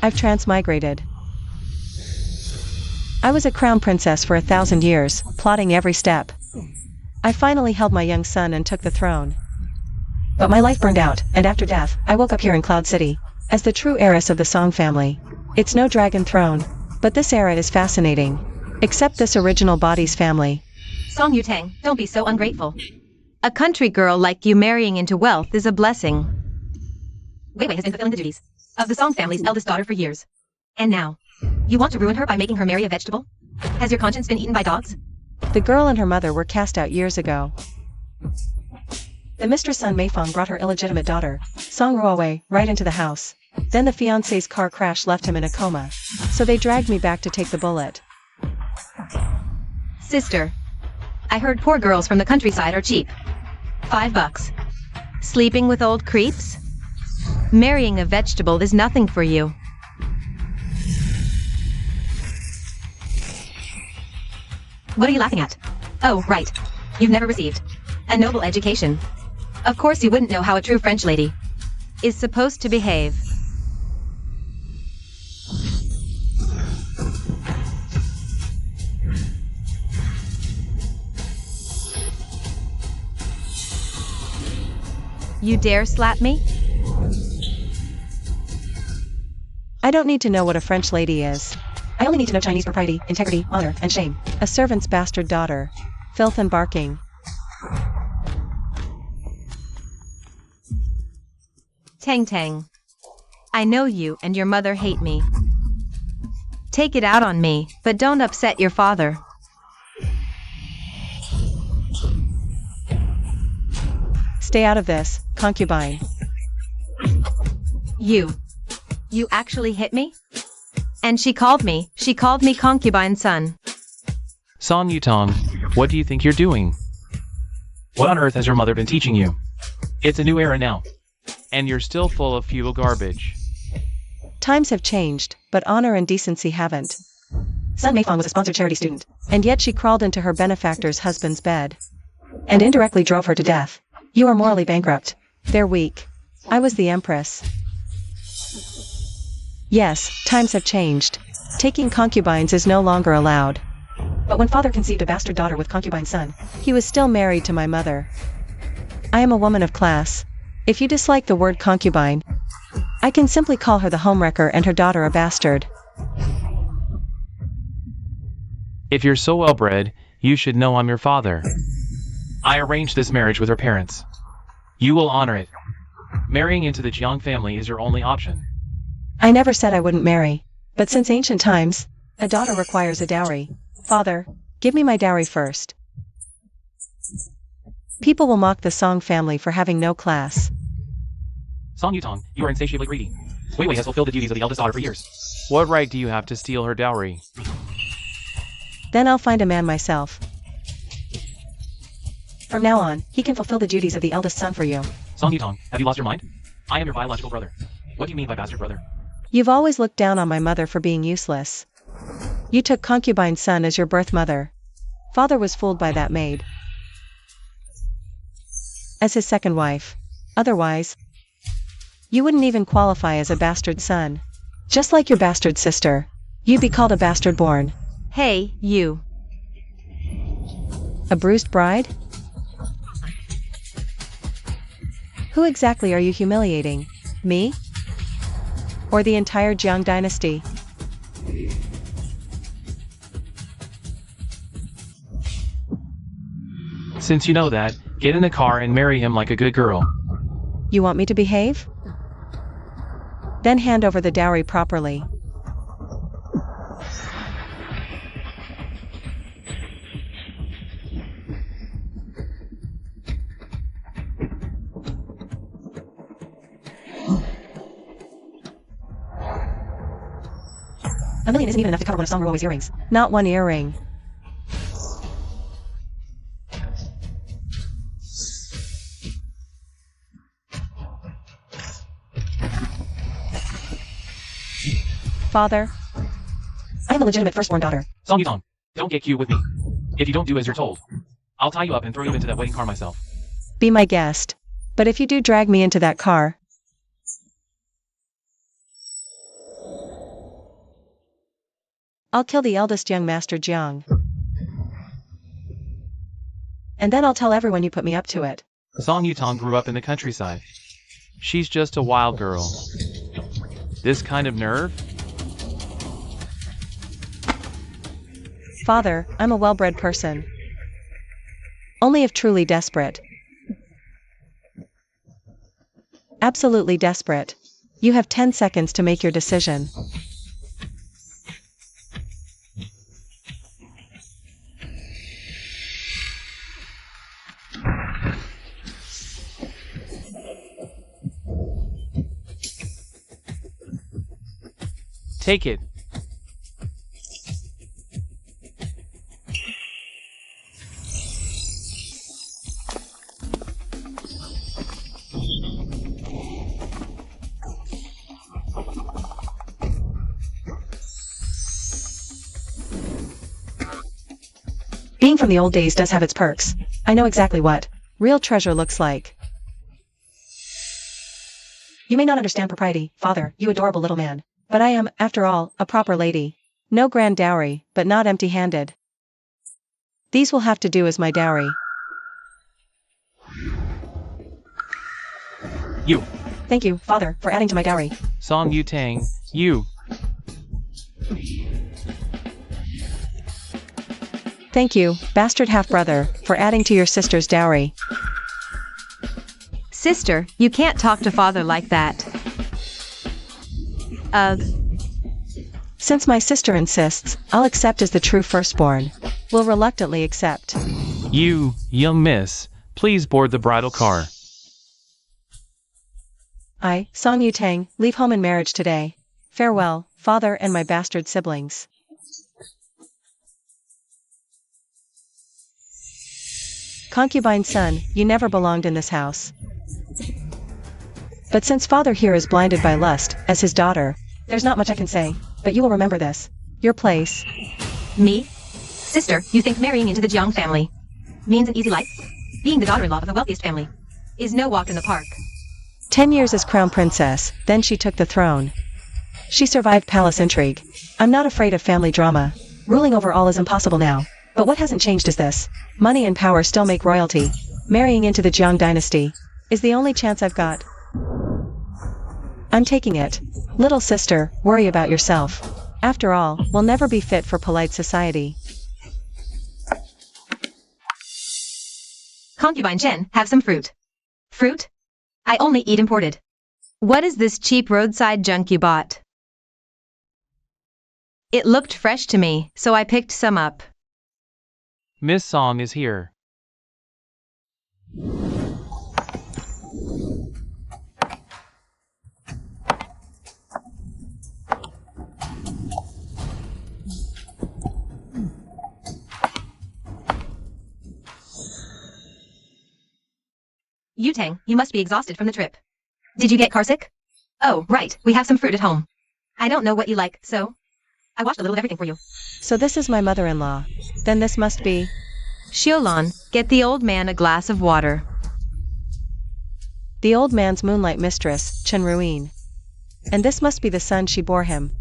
I've transmigrated. I was a crown princess for 1,000 years, plotting every step. I finally held my young son and took the throne. But my life burned out, and after death, I woke up here in Cloud City, as the true heiress of the Song family. It's no dragon throne, but this era is fascinating. Except this original body's family. Song Yutang, don't be so ungrateful. A country girl like you marrying into wealth is a blessing. Wei Wei has been fulfilling the duties of the Song family's eldest daughter for years. And now, you want to ruin her by making her marry a vegetable? Has your conscience been eaten by dogs? The girl and her mother were cast out years ago. The mistress Sun Meifeng brought her illegitimate daughter, Song Ruowei, right into the house. Then the fiancé's car crash left him in a coma. So they dragged me back to take the bullet. Sister, I heard poor girls from the countryside are cheap. $5. Sleeping with old creeps? Marrying a vegetable is nothing for you. What are you laughing at? Oh, right. You've never received a noble education. Of course you wouldn't know how a true French lady is supposed to behave. You dare slap me? I don't need to know what a French lady is. I only need to know Chinese propriety, integrity, honor, and shame. A servant's bastard daughter. Filth and barking. Tang Tang. I know you and your mother hate me. Take it out on me, but don't upset your father. Stay out of this, concubine. You actually hit me? And she called me concubine son. Song Yutong, what do you think you're doing? What on earth has your mother been teaching you? It's a new era now. And you're still full of feudal garbage. Times have changed, but honor and decency haven't. Sun Meifeng was a sponsored charity student, and yet she crawled into her benefactor's husband's bed. And indirectly drove her to death. You are morally bankrupt. They're weak. I was the empress. Yes, times have changed. Taking concubines is no longer allowed. But when father conceived a bastard daughter with concubine son, he was still married to my mother. I am a woman of class. If you dislike the word concubine, I can simply call her the homewrecker and her daughter a bastard. If you're so well-bred, you should know I'm your father. I arranged this marriage with her parents. You will honor it. Marrying into the Jiang family is your only option. I never said I wouldn't marry. But since ancient times, a daughter requires a dowry. Father, give me my dowry first. People will mock the Song family for having no class. Song Yutong, you are insatiably greedy. Wei Wei has fulfilled the duties of the eldest daughter for years. What right do you have to steal her dowry? Then I'll find a man myself. From now on, he can fulfill the duties of the eldest son for you. Song Yutong, have you lost your mind? I am your biological brother. What do you mean by bastard brother? You've always looked down on my mother for being useless. You took concubine son as your birth mother. Father was fooled by that maid as his second wife. Otherwise, you wouldn't even qualify as a bastard son. Just like your bastard sister, you'd be called a bastard born. Hey, you. A bruised bride? Who exactly are you humiliating? Me? Or the entire Jiang dynasty? Since you know that, get in the car and marry him like a good girl. You want me to behave? Then hand over the dowry properly. $1 million isn't even enough to cover one of Song Ruowei's earrings. Not one earring. Father, I am a legitimate firstborn daughter. Song Yutong, don't get cute with me. If you don't do as you're told, I'll tie you up and throw you into that wedding car myself. Be my guest. But if you do drag me into that car, I'll kill the eldest young master Jiang. And then I'll tell everyone you put me up to it. Song Yutong grew up in the countryside. She's just a wild girl. This kind of nerve? Father, I'm a well-bred person. Only if truly desperate. Absolutely desperate. You have 10 seconds to make your decision. Take it. Being from the old days does have its perks. I know exactly what real treasure looks like. You may not understand propriety, father, you adorable little man. But I am, after all, a proper lady. No grand dowry, but not empty-handed. These will have to do as my dowry. You. Thank you, father, for adding to my dowry. Song Yutang, you. Thank you, bastard half-brother, for adding to your sister's dowry. Sister, you can't talk to father like that. Ugh. Since my sister insists, I'll accept as the true firstborn. Will reluctantly accept. You, young miss, please board the bridal car. I, Song Yutang, leave home in marriage today. Farewell, father and my bastard siblings. Concubine son, you never belonged in this house. But since father here is blinded by lust, as his daughter, there's not much I can say, but you will remember this. Your place. Me? Sister, you think marrying into the Jiang family means an easy life? Being the daughter-in-law of the wealthiest family is no walk in the park. 10 years as crown princess, then she took the throne. She survived palace intrigue. I'm not afraid of family drama. Ruling over all is impossible now. But what hasn't changed is this. Money and power still make royalty. Marrying into the Jiang dynasty is the only chance I've got. I'm taking it. Little sister, worry about yourself. After all, we'll never be fit for polite society. Concubine Chen, have some fruit. Fruit? I only eat imported. What is this cheap roadside junk you bought? It looked fresh to me, so I picked some up. Miss Song is here. Yutang, you must be exhausted from the trip. Did you get carsick? Oh, right, we have some fruit at home. I don't know what you like, so I washed a little of everything for you. So this is my mother-in-law. Then this must be... Xiaolan, get the old man a glass of water. the old man's moonlight mistress, Chen Ruin. And this must be the son she bore him.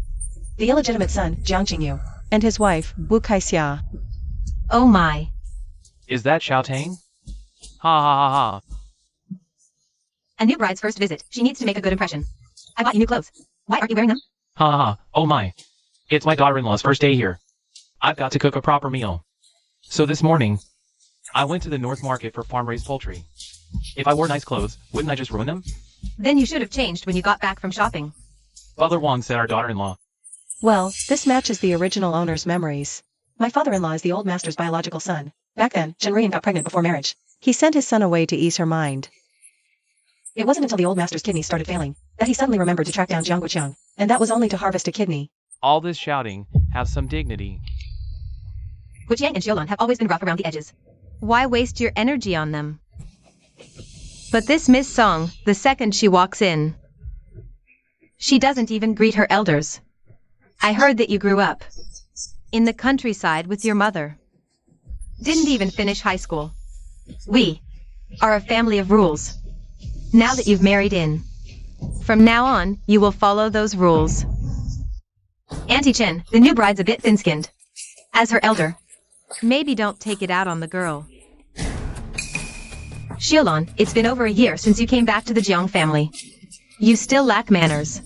The illegitimate son, Jiang Qingyu, and his wife, Wu Kaixia. Oh my. Is that Xiao Tang? Ha ha ha ha. A new bride's first visit. She needs to make a good impression. I bought you new clothes. Why aren't you wearing them? Ha ha ha. Oh my. It's my daughter-in-law's first day here. I've got to cook a proper meal. So this morning, I went to the North Market for farm-raised poultry. If I wore nice clothes, wouldn't I just ruin them? Then you should have changed when you got back from shopping. Butler Wong said our daughter-in-law. Well, this matches the original owner's memories. My father-in-law is the old master's biological son. Back then, Chen Ruin got pregnant before marriage. He sent his son away to ease her mind. It wasn't until the old master's kidneys started failing that he suddenly remembered to track down Jiang Guoqiang, and that was only to harvest a kidney. All this shouting, have some dignity. Guoqiang and Xiaolun have always been rough around the edges. Why waste your energy on them? But this Miss Song, the second she walks in, she doesn't even greet her elders. I heard that you grew up in the countryside with your mother. Didn't even finish high school. We are a family of rules. Now that you've married in, from now on, you will follow those rules. Auntie Chen, the new bride's a bit thin-skinned. As her elder, maybe don't take it out on the girl. Xiaolon, it's been over a year since you came back to the Jiang family. You still lack manners.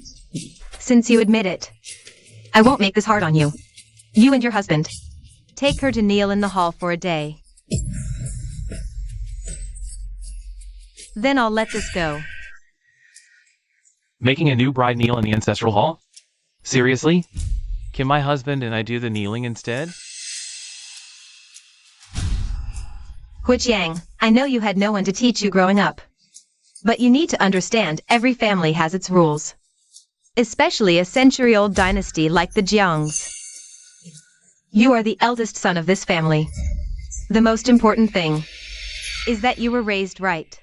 Since you admit it, I won't make this hard on you. You and your husband, take her to kneel in the hall for a day. Then I'll let this go. Making a new bride kneel in the ancestral hall? Seriously? Can my husband and I do the kneeling instead? Huiqiang, I know you had no one to teach you growing up. But you need to understand every family has its rules. Especially a century-old dynasty like the Jiangs. You are the eldest son of this family. The most important thing is that you were raised right.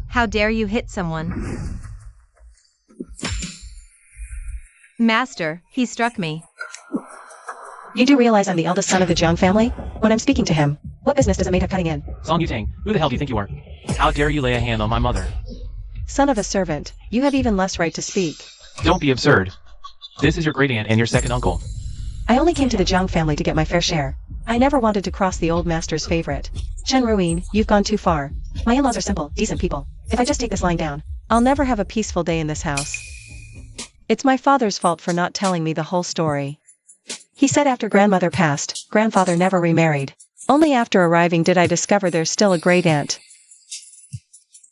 How dare you hit someone? Master, he struck me. You do realize I'm the eldest son of the Jiang family? When I'm speaking to him, what business does it make of cutting in? Song Yutang, who the hell do you think you are? How dare you lay a hand on my mother? Son of a servant, you have even less right to speak. Don't be absurd. This is your great aunt and your second uncle. I only came to the Jiang family to get my fair share. I never wanted to cross the old master's favorite. Chen Ruin, you've gone too far. My in-laws are simple, decent people. If I just take this lying down, I'll never have a peaceful day in this house. It's my father's fault for not telling me the whole story. He said after grandmother passed, grandfather never remarried. Only after arriving did I discover there's still a great aunt.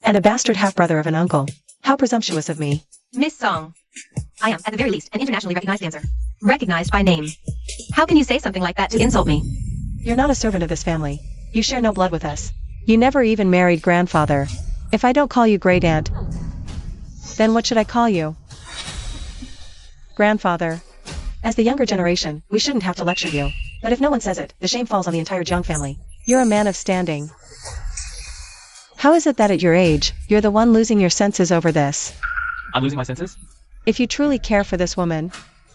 And a bastard half-brother of an uncle. How presumptuous of me. Miss Song, I am, at the very least, an internationally recognized dancer. Recognized by name. How can you say something like that to insult me? You're not a servant of this family. You share no blood with us. You never even married grandfather. If I don't call you great aunt, then what should I call you? Grandfather. As the younger generation, we shouldn't have to lecture you. But if no one says it, the shame falls on the entire Jiang family. You're a man of standing. How is it that at your age, you're the one losing your senses over this? I'm losing my senses? If you truly care for this woman,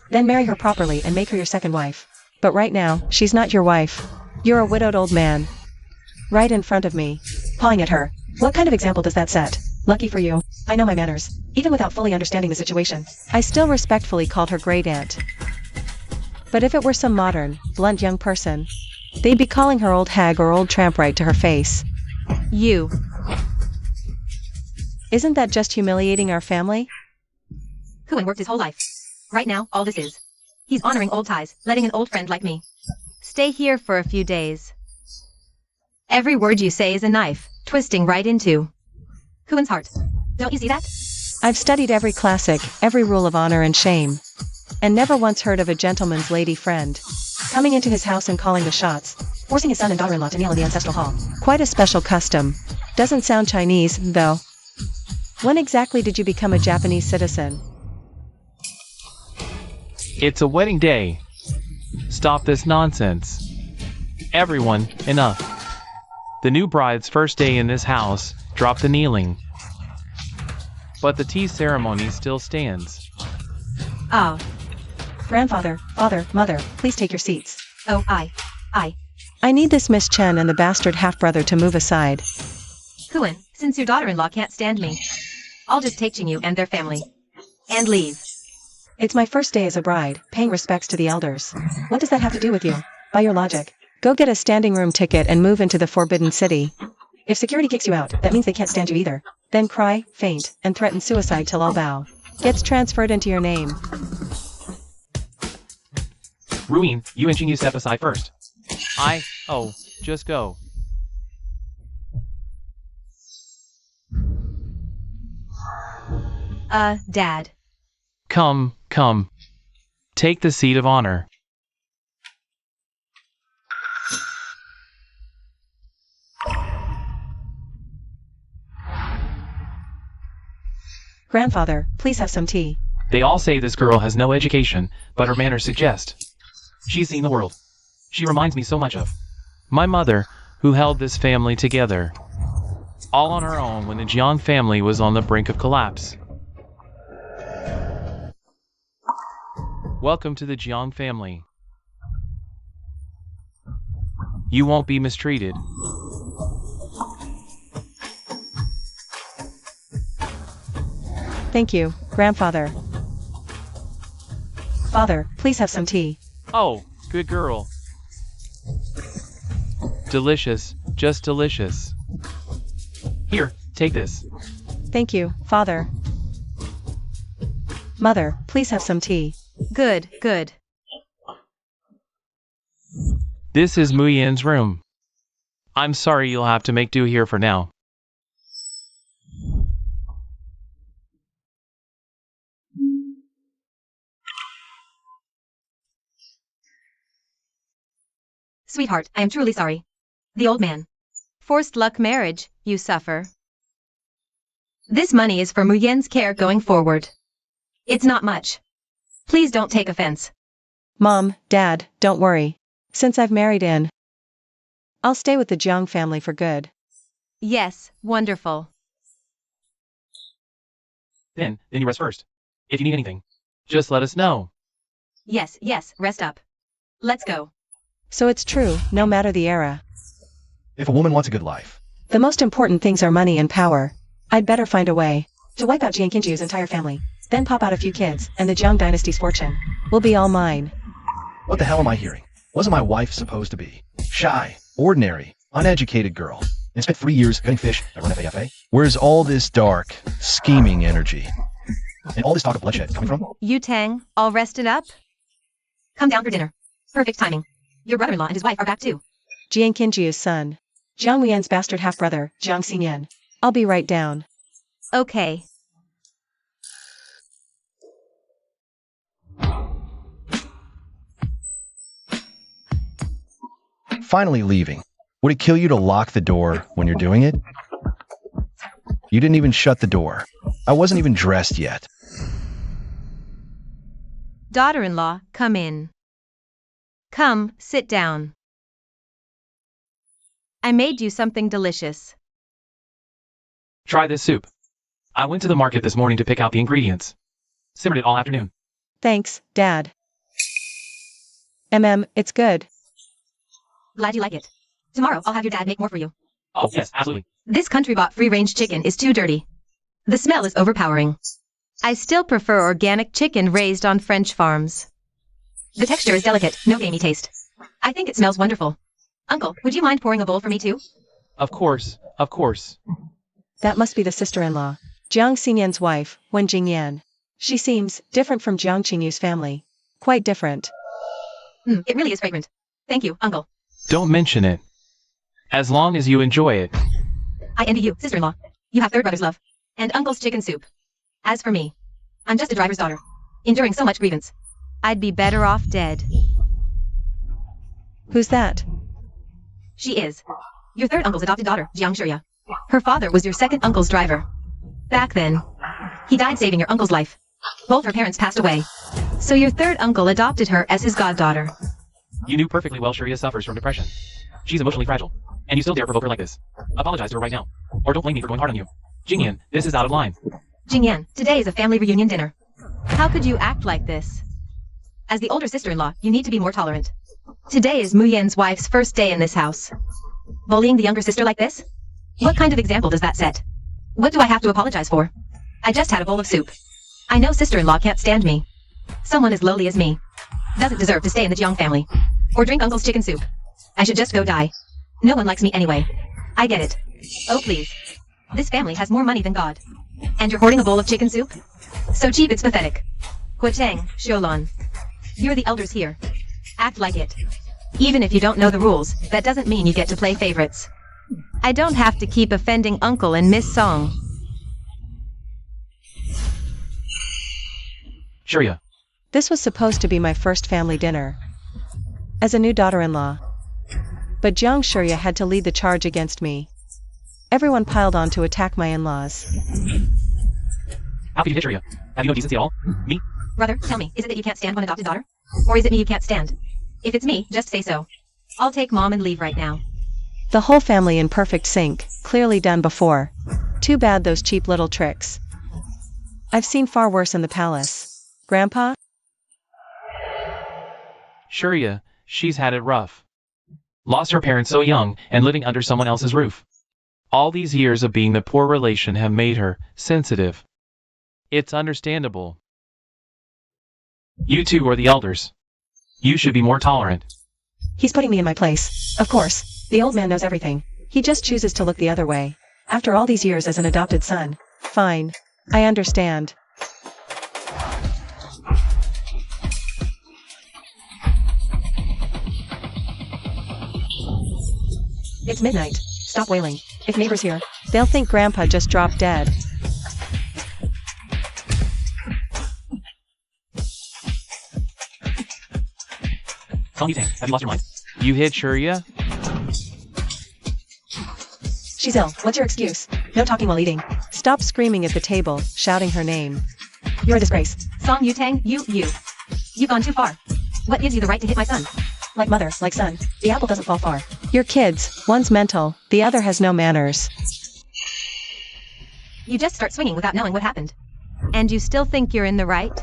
then marry her properly and make her your second wife. But right now, she's not your wife. You're a widowed old man. Right in front of me, pawing at her. What kind of example does that set? Lucky for you, I know my manners. Even without fully understanding the situation, I still respectfully called her great aunt. But if it were some modern, blunt young person, they'd be calling her old hag or old tramp right to her face. You. Isn't that just humiliating our family? Huan worked his whole life. Right now, all this is. He's honoring old ties, letting an old friend like me stay here for a few days. Every word you say is a knife, twisting right into Huan's heart. Don't you see that? I've studied every classic, every rule of honor and shame, and never once heard of a gentleman's lady friend coming into his house and calling the shots, forcing his son and daughter-in-law to kneel in the ancestral hall. Quite a special custom. Doesn't sound Chinese, though. When exactly did you become a Japanese citizen? It's a wedding day. Stop this nonsense. Everyone, enough. The new bride's first day in this house, drop the kneeling. But the tea ceremony still stands. Oh. Grandfather, father, mother, please take your seats. Oh, I need this Miss Chen and the bastard half-brother to move aside. Huan, since your daughter-in-law can't stand me, I'll just take Qingyu and their family. And leave. It's my first day as a bride, paying respects to the elders. What does that have to do with you? By your logic, go get a standing room ticket and move into the Forbidden City. If security kicks you out, that means they can't stand you either. Then cry, faint, and threaten suicide till all bow gets transferred into your name. Ruin, you and Qingyu step aside first. Just go. Dad. Come. Take the seat of honor. Grandfather, please have some tea. They all say this girl has no education, but her manners suggest she's seen the world. She reminds me so much of my mother, who held this family together, all on her own when the Jiang family was on the brink of collapse. Welcome to the Jiang family. You won't be mistreated. Thank you, grandfather. Father, please have some tea. Oh, good girl. Delicious, just delicious. Here, take this. Thank you, father. Mother, please have some tea. Good, good. This is Muyen's room. I'm sorry you'll have to make do here for now. Sweetheart, I am truly sorry. The old man. Forced luck marriage, you suffer. This money is for Muyen's care going forward. It's not much. Please don't take offense. Mom, Dad, don't worry. Since I've married in, I'll stay with the Jiang family for good. Yes, wonderful. Then you rest first. If you need anything, just let us know. Yes, rest up. Let's go. So it's true, no matter the era. If a woman wants a good life. The most important things are money and power. I'd better find a way to wipe out Jiang Qinju's entire family, then pop out a few kids, and the Jiang dynasty's fortune will be all mine. What the hell am I hearing? Wasn't my wife supposed to be shy, ordinary, uneducated girl, and spent 3 years cutting fish at Run FAFA? Where's all this dark, scheming energy? And all this talk of bloodshed coming from? You Tang, all rested up? Come down for dinner. Perfect timing. Your brother-in-law and his wife are back too. Jiang Qinju's son. Jiang Muyen's bastard half-brother, Jiang Xinyan. I'll be right down. Okay. Finally leaving. Would it kill you to lock the door when you're doing it? You didn't even shut the door. I wasn't even dressed yet. Daughter-in-law, come in. Come, sit down. I made you something delicious. Try this soup. I went to the market this morning to pick out the ingredients. Simmered it all afternoon. Thanks, Dad. It's good. Glad you like it. Tomorrow I'll have your dad make more for you. Oh, yes, absolutely. This country-bought free-range chicken is too dirty. The smell is overpowering. I still prefer organic chicken raised on French farms. The texture is delicate, no gamey taste. I think it smells wonderful. Uncle, would you mind pouring a bowl for me too? Of course, of course. That must be the sister-in-law. Jiang Xinyan's wife, Wen Jingyan. She seems different from Jiang Qingyu's family. Quite different. It really is fragrant. Thank you, Uncle. Don't mention it. As long as you enjoy it. I envy you, sister-in-law. You have third brother's love. And uncle's chicken soup. As for me, I'm just a driver's daughter, enduring so much grievance. I'd be better off dead. Who's that? She is. Your third uncle's adopted daughter, Jiang Shirya. Her father was your second uncle's driver. Back then, he died saving your uncle's life. Both her parents passed away. So your third uncle adopted her as his goddaughter. You knew perfectly well Sharia suffers from depression. She's emotionally fragile. And you still dare provoke her like this. Apologize to her right now. Or don't blame me for going hard on you. Jingyan, this is out of line. Jingyan, today is a family reunion dinner. How could you act like this? As the older sister-in-law, you need to be more tolerant. Today is Muyen's wife's first day in this house. Bullying the younger sister like this? What kind of example does that set? What do I have to apologize for? I just had a bowl of soup. I know sister-in-law can't stand me. Someone as lowly as me doesn't deserve to stay in the Jiang family. Or drink uncle's chicken soup. I should just go die. No one likes me anyway. I get it. Oh please. This family has more money than God. And you're hoarding a bowl of chicken soup? So cheap it's pathetic. Huatang, Xiolon. You're the elders here. Act like it. Even if you don't know the rules, that doesn't mean you get to play favorites. I don't have to keep offending Uncle and Miss Song. Sharia. This was supposed to be my first family dinner. As a new daughter-in-law. But Jiang Shirya had to lead the charge against me. Everyone piled on to attack my in-laws. How could you hit Sharia? Have you no decency at all? Me? Brother, tell me, is it that you can't stand one adopted daughter? Or is it me you can't stand? If it's me, just say so. I'll take mom and leave right now. The whole family in perfect sync, clearly done before. Too bad those cheap little tricks. I've seen far worse in the palace. Grandpa? Sharia, she's had it rough. Lost her parents so young and living under someone else's roof. All these years of being the poor relation have made her sensitive. It's understandable. You two are the elders. You should be more tolerant. He's putting me in my place. Of course, the old man knows everything. He just chooses to look the other way. After all these years as an adopted son. Fine. I understand. It's midnight. Stop wailing. If neighbors hear, they'll think Grandpa just dropped dead. Song Yutang, have you lost your mind? You hit Shurya? She's ill. What's your excuse? No talking while eating. Stop screaming at the table, shouting her name. You're a disgrace. Song Yutang, you've gone too far. What gives you the right to hit my son? Like mother, like son. The apple doesn't fall far. You're kids. One's mental, the other has no manners. You just start swinging without knowing what happened. And you still think you're in the right?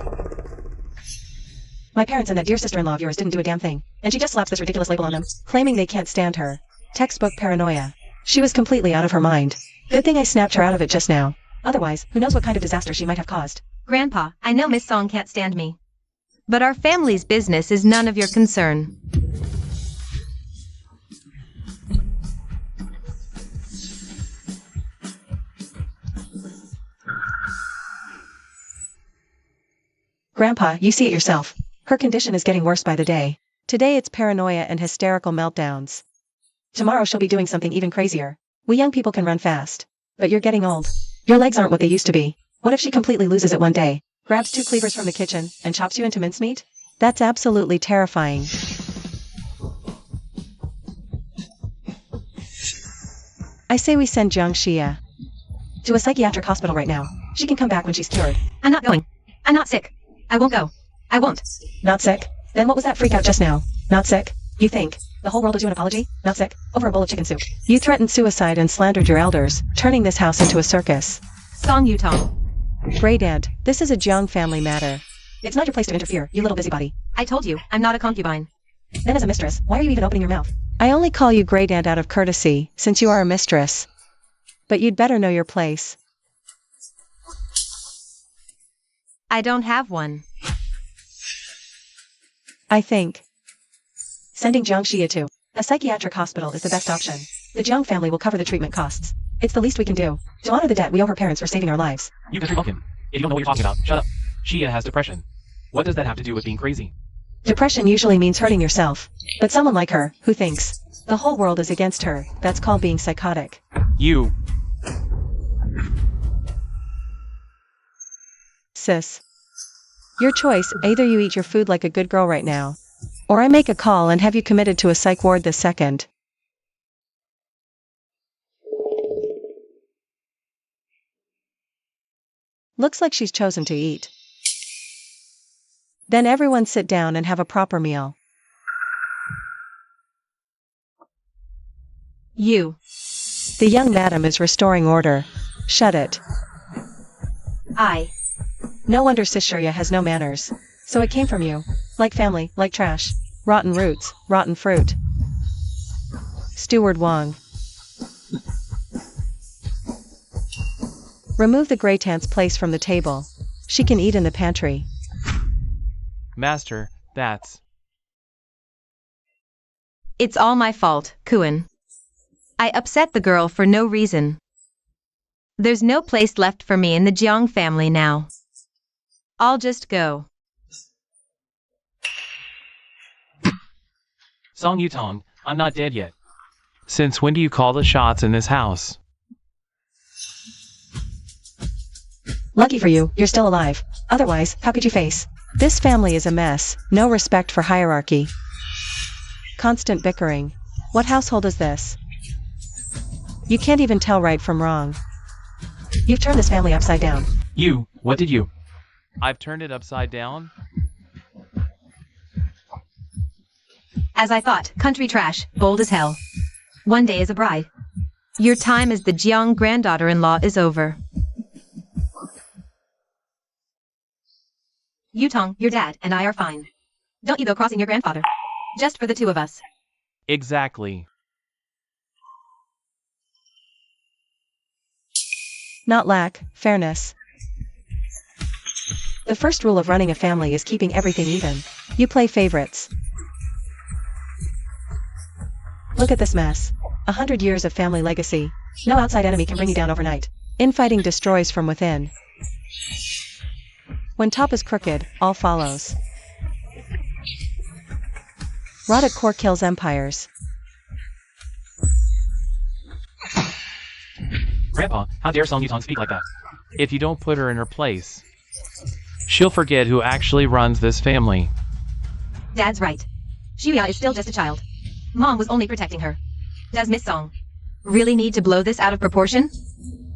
My parents and that dear sister-in-law of yours didn't do a damn thing. And she just slaps this ridiculous label on them, claiming they can't stand her. Textbook paranoia. She was completely out of her mind. Good thing I snapped her out of it just now. Otherwise, who knows what kind of disaster she might have caused. Grandpa, I know Miss Song can't stand me. But our family's business is none of your concern. Grandpa, you see it yourself. Her condition is getting worse by the day. Today it's paranoia and hysterical meltdowns. Tomorrow she'll be doing something even crazier. We young people can run fast. But you're getting old. Your legs aren't what they used to be. What if she completely loses it one day, grabs 2 cleavers from the kitchen, and chops you into mincemeat? That's absolutely terrifying. I say we send Jiang Xia to a psychiatric hospital right now. She can come back when she's cured. I'm not going. I'm not sick. I won't go. I won't. Not sick? Then what was that freak out just now? Not sick? You think the whole world owes you an apology? Not sick? Over a bowl of chicken soup. You threatened suicide and slandered your elders, turning this house into a circus. Song Yutong. Great Aunt, this is a Jiang family matter. It's not your place to interfere, you little busybody. I told you, I'm not a concubine. Then as a mistress, why are you even opening your mouth? I only call you Great Aunt out of courtesy, since you are a mistress. But you'd better know your place. I don't have one. I think sending Jiang Xia to a psychiatric hospital is the best option. The Jiang family will cover the treatment costs. It's the least we can do to honor the debt we owe her parents for saving our lives. You country bumpkin. If you don't know what you're talking about, shut up. Shia has depression. What does that have to do with being crazy? Depression usually means hurting yourself. But someone like her, who thinks the whole world is against her, that's called being psychotic. You. Sis. Your choice, either you eat your food like a good girl right now, or I make a call and have you committed to a psych ward this second. Looks like she's chosen to eat. Then everyone sit down and have a proper meal. You. The young madam is restoring order. Shut it. I. No wonder Sishuria has no manners. So it came from you. Like family, like trash. Rotten roots, rotten fruit. Steward Wong. Remove the Grey Tant's place from the table. She can eat in the pantry. Master, that's... It's all my fault, Kuan. I upset the girl for no reason. There's no place left for me in the Jiang family now. I'll just go. Song Yutong, I'm not dead yet. Since when do you call the shots in this house? Lucky for you, you're still alive. Otherwise, how could you face? This family is a mess, no respect for hierarchy. Constant bickering. What household is this? You can't even tell right from wrong. You've turned this family upside down. You, what did you? I've turned it upside down? As I thought, country trash, bold as hell. One day as a bride. Your time as the Jiang granddaughter-in-law is over. Yutong, your dad, and I are fine. Don't you go crossing your grandfather. Just for the two of us. Exactly. Not lack, fairness. The first rule of running a family is keeping everything even. You play favorites. Look at this mess. 100 years of family legacy. No outside enemy can bring you down overnight. Infighting destroys from within. When top is crooked, all follows. Rotted core kills empires. Grandpa, how dare Song Yutong speak like that? If you don't put her in her place, she'll forget who actually runs this family. Dad's right. Xiuya is still just a child. Mom was only protecting her. Does Miss Song really need to blow this out of proportion?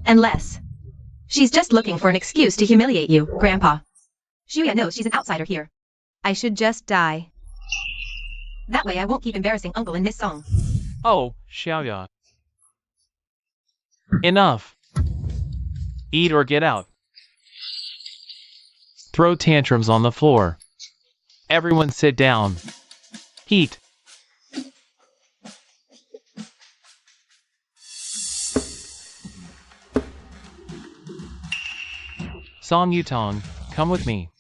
Unless she's just looking for an excuse to humiliate you, Grandpa. Xiuya knows she's an outsider here. I should just die. That way I won't keep embarrassing Uncle and Miss Song. Oh, Xiaoya. Enough. Eat or get out. Throw tantrums on the floor. Everyone sit down. Eat. Song Yutong, come with me.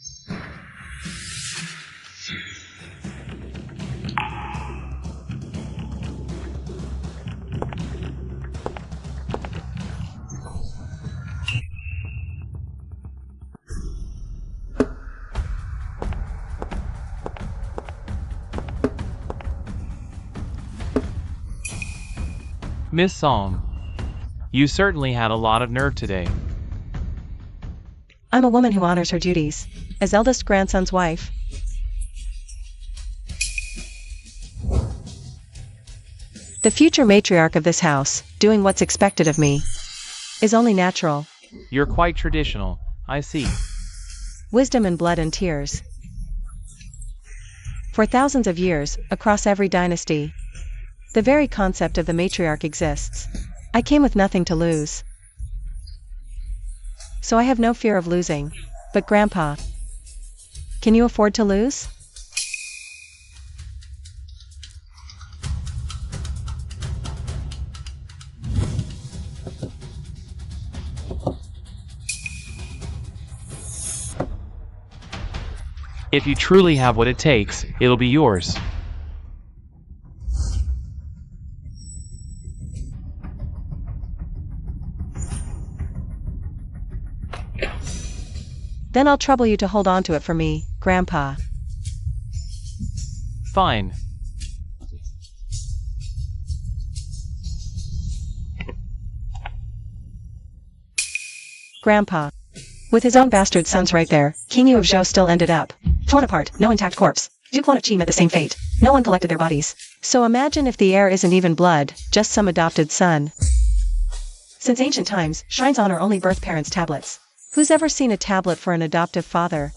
Miss Song, you certainly had a lot of nerve today. I'm a woman who honors her duties. As eldest grandson's wife. The future matriarch of this house, doing what's expected of me, is only natural. You're quite traditional, I see. Wisdom in blood and tears. For thousands of years, across every dynasty, the very concept of the matriarch exists. I came with nothing to lose. So I have no fear of losing. But Grandpa, can you afford to lose? If you truly have what it takes, it'll be yours. Then I'll trouble you to hold on to it for me, Grandpa. Fine. Grandpa. With his own bastard sons right there, King Yu of Zhou still ended up torn apart, no intact corpse. Duke Wan of Qi met the same fate. No one collected their bodies. So imagine if the heir isn't even blood, just some adopted son. Since ancient times, shrines honor only birth parents' tablets. Who's ever seen a tablet for an adoptive father?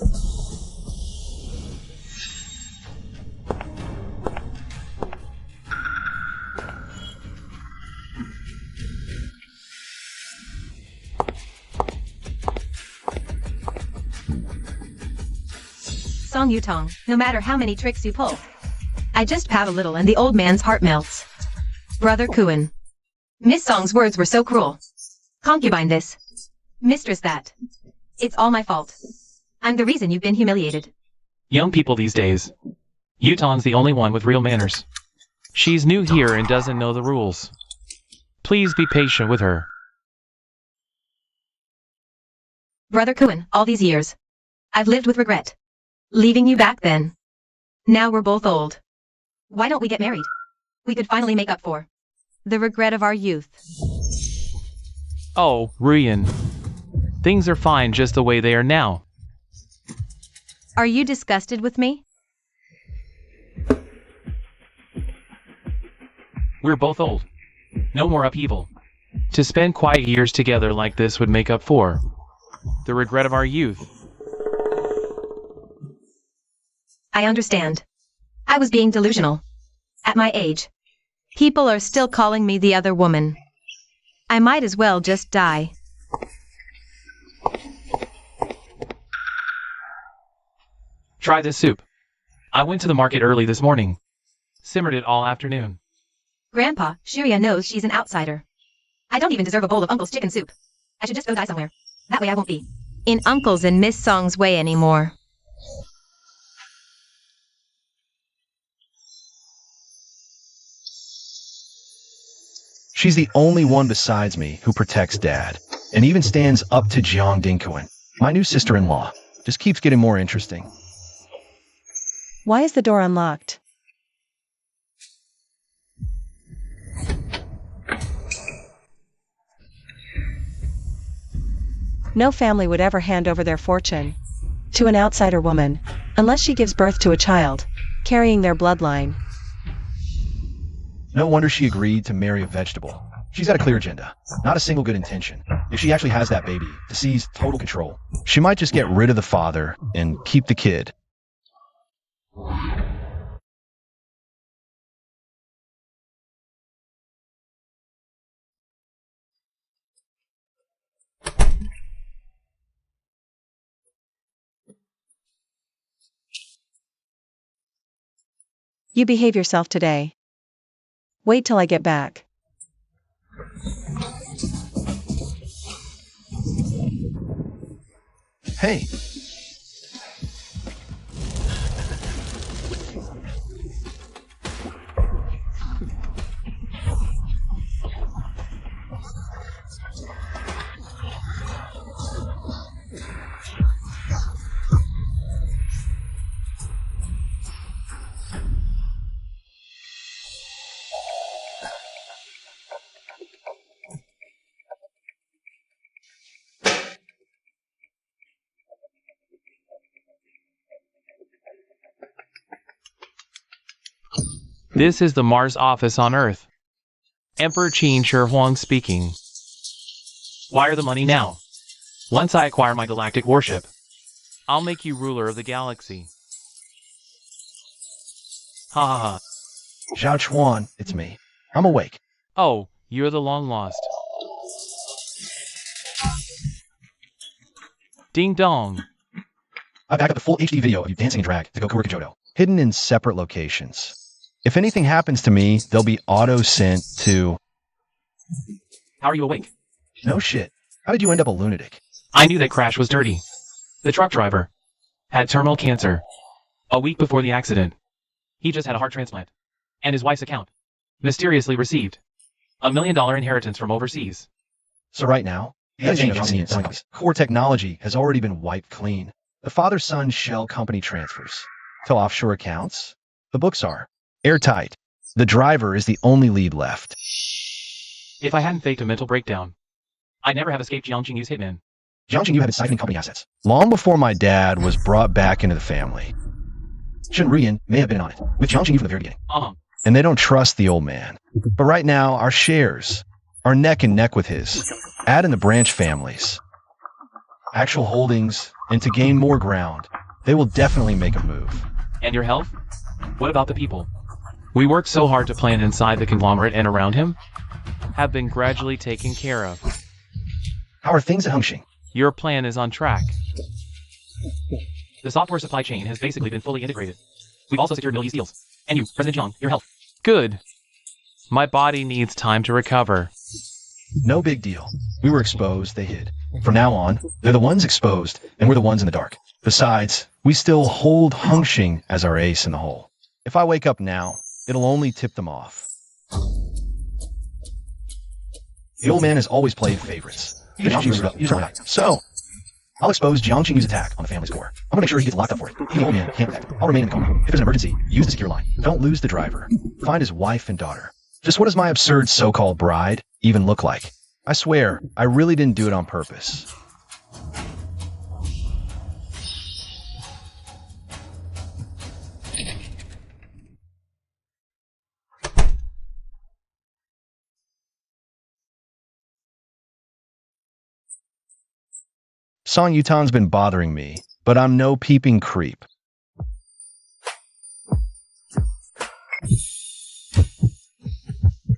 Song Yutong, no matter how many tricks you pull, I just pout a little and the old man's heart melts. Brother Kuan. Miss Song's words were so cruel. Concubine this. Mistress that. It's all my fault. I'm the reason you've been humiliated. Young people these days. Yutong's the only one with real manners. She's new here and doesn't know the rules. Please be patient with her. Brother Kuan, all these years, I've lived with regret. Leaving you back then. Now we're both old. Why don't we get married? We could finally make up for the regret of our youth. Oh, Ruyan. Things are fine just the way they are now. Are you disgusted with me? We're both old. No more upheaval. To spend quiet years together like this would make up for the regret of our youth. I understand. I was being delusional. At my age, people are still calling me the other woman. I might as well just die. Try this soup. I went to the market early this morning. Simmered it all afternoon. Grandpa, Xiuya knows she's an outsider. I don't even deserve a bowl of Uncle's chicken soup. I should just go die somewhere. That way I won't be in Uncle's and Miss Song's way anymore. She's the only one besides me who protects Dad, and even stands up to Jiang Dinkoen, my new sister-in-law. Just keeps getting more interesting. Why is the door unlocked? No family would ever hand over their fortune to an outsider woman, unless she gives birth to a child, carrying their bloodline. No wonder she agreed to marry a vegetable. She's got a clear agenda, not a single good intention. If she actually has that baby, to seize total control, she might just get rid of the father and keep the kid. You behave yourself today. Wait till I get back. Hey, This is the Mars office on Earth. Emperor Qin Shi Huang speaking. Wire the money now. Once I acquire my galactic warship, I'll make you ruler of the galaxy. Ha ha ha. Zhao Chuan, it's me. I'm awake. Oh, you're the long lost. Ding dong. I backed up a full HD video of you dancing in drag to Goku Jodo, hidden in separate locations. If anything happens to me, they'll be auto-sent to... How are you awake? No shit. How did you end up a lunatic? I knew that crash was dirty. The truck driver had terminal cancer a week before the accident. He just had a heart transplant. And his wife's account mysteriously received $1 million inheritance from overseas. So right now, core technology has already been wiped clean. The father-son shell company transfers to offshore accounts. The books are airtight. The driver is the only lead left. If I hadn't faked a mental breakdown, I'd never have escaped Jiang Qingyu's hitman. Jiang Qingyu had been siphoning company assets long before my dad was brought back into the family. Shen Rian may have been on it with Jiang Qingyu from the very beginning. And they don't trust the old man. But right now, our shares are neck and neck with his. Add in the branch families, actual holdings, and to gain more ground, they will definitely make a move. And your health? What about the people? We worked so hard to plan inside the conglomerate and around him, have been gradually taken care of. How are things at Hengxing? Your plan is on track. The software supply chain has basically been fully integrated. We've also secured Mill deals. And you, President Jiang, your health. Good. My body needs time to recover. No big deal. We were exposed, they hid. From now on, they're the ones exposed, and we're the ones in the dark. Besides, we still hold Hengxing as our ace in the hole. If I wake up now, it'll only tip them off. The old man has always played favorites. So, I'll expose Jiang Qingyu's attack on the family's core. I'm gonna make sure he gets locked up for it. The old man can't protect. I'll remain in the coma. If there's an emergency, use the secure line. Don't lose the driver. Find his wife and daughter. Just what does my absurd so-called bride even look like? I swear, I really didn't do it on purpose. Song Yutan's been bothering me, but I'm no peeping creep.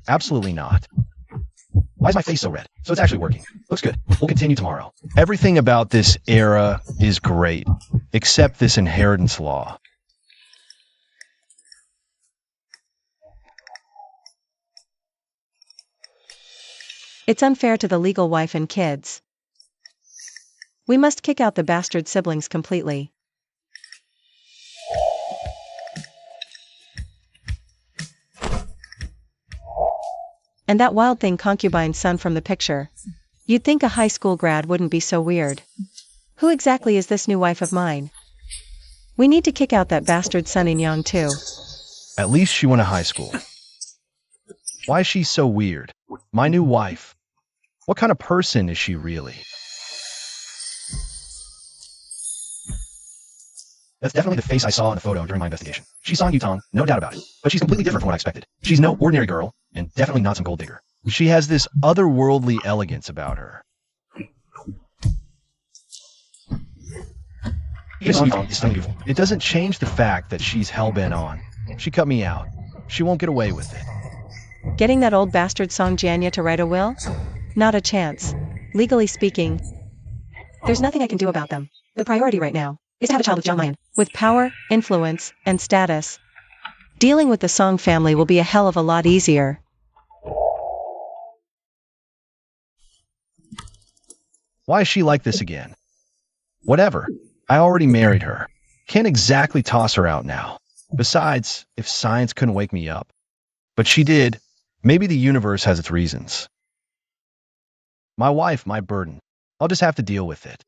Absolutely not. Why is my face so red? So it's actually working. Looks good. We'll continue tomorrow. Everything about this era is great, except this inheritance law. It's unfair to the legal wife and kids. We must kick out the bastard siblings completely. And that wild thing concubine's son from the picture. You'd think a high school grad wouldn't be so weird. Who exactly is this new wife of mine? We need to kick out that bastard Sun In Young too. At least she went to high school. Why is she so weird? My new wife. What kind of person is she really? That's definitely the face I saw in the photo during my investigation. She's Song Yutong, no doubt about it. But she's completely different from what I expected. She's no ordinary girl, and definitely not some gold digger. She has this otherworldly elegance about her. It doesn't change the fact that she's hell-bent on. She cut me out. She won't get away with it. Getting that old bastard Song Janya to write a will? Not a chance. Legally speaking, there's nothing I can do about them. The priority right now is to have a child with Jiang Mayan. With power, influence, and status. Dealing with the Song family will be a hell of a lot easier. Why is she like this again? Whatever. I already married her. Can't exactly toss her out now. Besides, if science couldn't wake me up. But she did. Maybe the universe has its reasons. My wife, my burden. I'll just have to deal with it.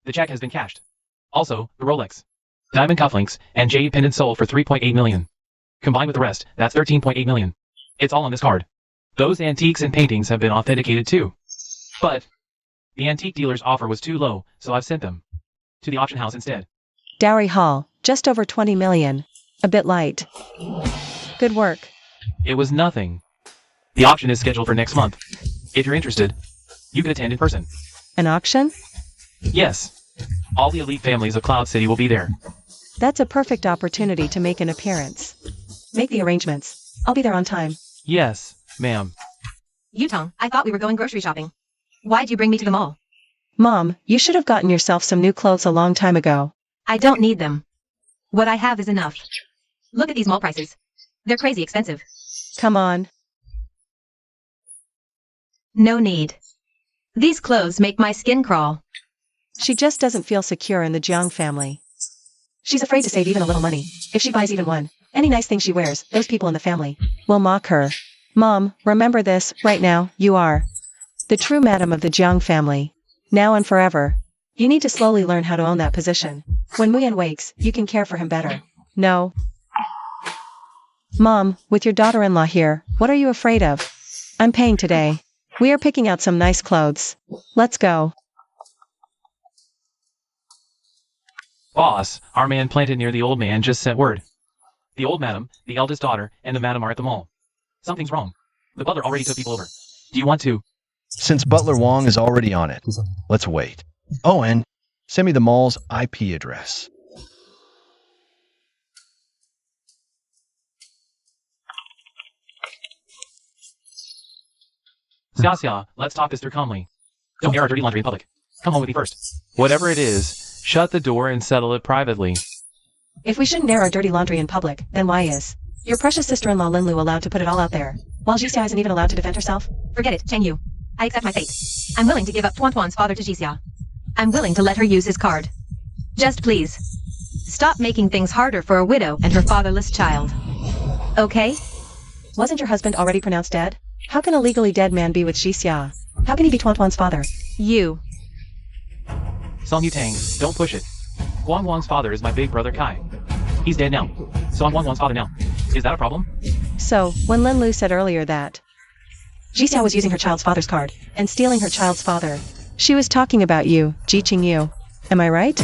The check has been cashed. Also, the Rolex, diamond cufflinks, and jade pendant sold for 3.8 million. Combined with the rest, that's 13.8 million. It's all on this card. Those antiques and paintings have been authenticated too. But the antique dealer's offer was too low, so I've sent them to the auction house instead. Dowry haul, just over 20 million. A bit light. Good work. It was nothing. The auction is scheduled for next month. If you're interested, you can attend in person. An auction? Yes. All the elite families of Cloud City will be there. That's a perfect opportunity to make an appearance. Make the arrangements. I'll be there on time. Yes, ma'am. Yutong, I thought we were going grocery shopping. Why'd you bring me to the mall? Mom, you should have gotten yourself some new clothes a long time ago. I don't need them. What I have is enough. Look at these mall prices. They're crazy expensive. Come on. No need. These clothes make my skin crawl. She just doesn't feel secure in the Jiang family. She's afraid to save even a little money. If she buys even one, any nice thing she wears, those people in the family will mock her. Mom, remember this, right now, you are the true madam of the Jiang family. Now and forever. You need to slowly learn how to own that position. When Muyan wakes, you can care for him better. No. Mom, with your daughter-in-law here, what are you afraid of? I'm paying today. We are picking out some nice clothes. Let's go. Boss, our man planted near the old man just sent word. The old madam, the eldest daughter, and the madam are at the mall. Something's wrong. The butler already took people over. Do you want to? Since Butler Wong is already on it, let's wait. Oh, and send me the mall's IP address. Xia, let's talk this through calmly. Don't air our dirty laundry in public. Come home with me first. Whatever it is, shut the door and settle it privately. If we shouldn't air our dirty laundry in public, then why is your precious sister-in-law Linlu allowed to put it all out there, while Jixia isn't even allowed to defend herself? Forget it, Cheng Yu. I accept my fate. I'm willing to give up Tuan Tuan's father to Jixia. I'm willing to let her use his card. Just please, stop making things harder for a widow and her fatherless child. Okay? Wasn't your husband already pronounced dead? How can a legally dead man be with Jixia? How can he be Tuan Tuan's father? You. Song Yutang, don't push it. Guan Wang's father is my big brother Kai. He's dead now, so I'm Guan Wang's father now. Is that a problem? So, when Lin Lu said earlier that Jixia was using her child's father's card and stealing her child's father, she was talking about you, Ji Qingyu. Am I right?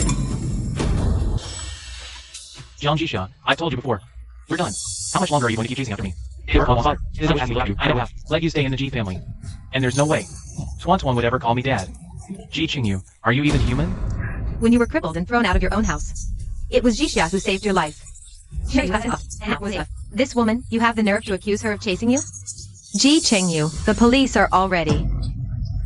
Jiang Jixia, I've told you before. We're done. How much longer are you going to keep chasing after me? Guan Wang's father is always asking me to let you. I know how. Let you stay in the Ji family. And there's no way Tuan Tuan would ever call me dad. Ji Qingyu, are you even human? When you were crippled and thrown out of your own house, it was Jixia who saved your life. This woman, you have the nerve to accuse her of chasing you? Ji Qingyu, the police are already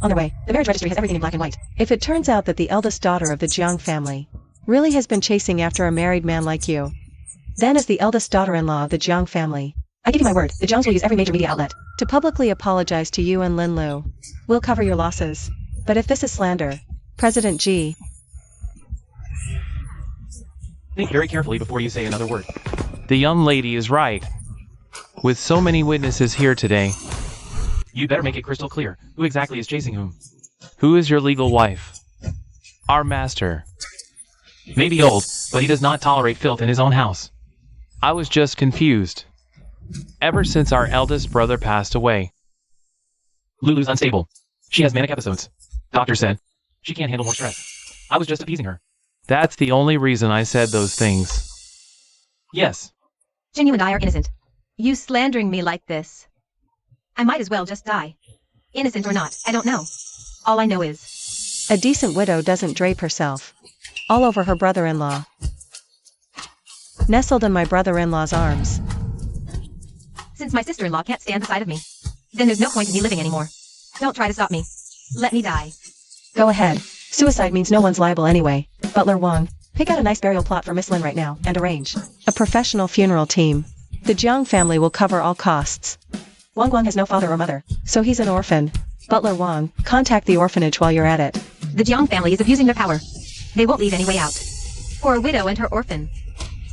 on their way. The marriage registry has everything in black and white. If it turns out that the eldest daughter of the Jiang family really has been chasing after a married man like you, then as the eldest daughter-in-law of the Jiang family, I give you my word, the Jiangs will use every major media outlet To publicly apologize to you and Lin Lu. We'll cover your losses. But if this is slander, President G. Think very carefully before you say another word. The young lady is right. With so many witnesses here today, you better make it crystal clear who exactly is chasing whom. Who is your legal wife? Our master. Maybe old, but he does not tolerate filth in his own house. I was just confused. Ever since our eldest brother passed away. Lulu's unstable. She has manic episodes. Doctor said she can't handle more stress. I was just appeasing her. That's the only reason I said those things. Yes. Jin, you and I are innocent. You slandering me like this. I might as well just die. Innocent or not, I don't know. All I know is... A decent widow doesn't drape herself all over her brother-in-law. Nestled in my brother-in-law's arms. Since my sister-in-law can't stand the sight of me, then there's no point in me living anymore. Don't try to stop me. Let me die. Go ahead. Suicide means no one's liable anyway. Butler Wang, pick out a nice burial plot for Miss Lin right now and arrange a professional funeral team. The Jiang family will cover all costs. Wang Guang has no father or mother, so he's an orphan. Butler Wang, contact the orphanage while you're at it. The Jiang family is abusing their power. They won't leave any way out. For a widow and her orphan.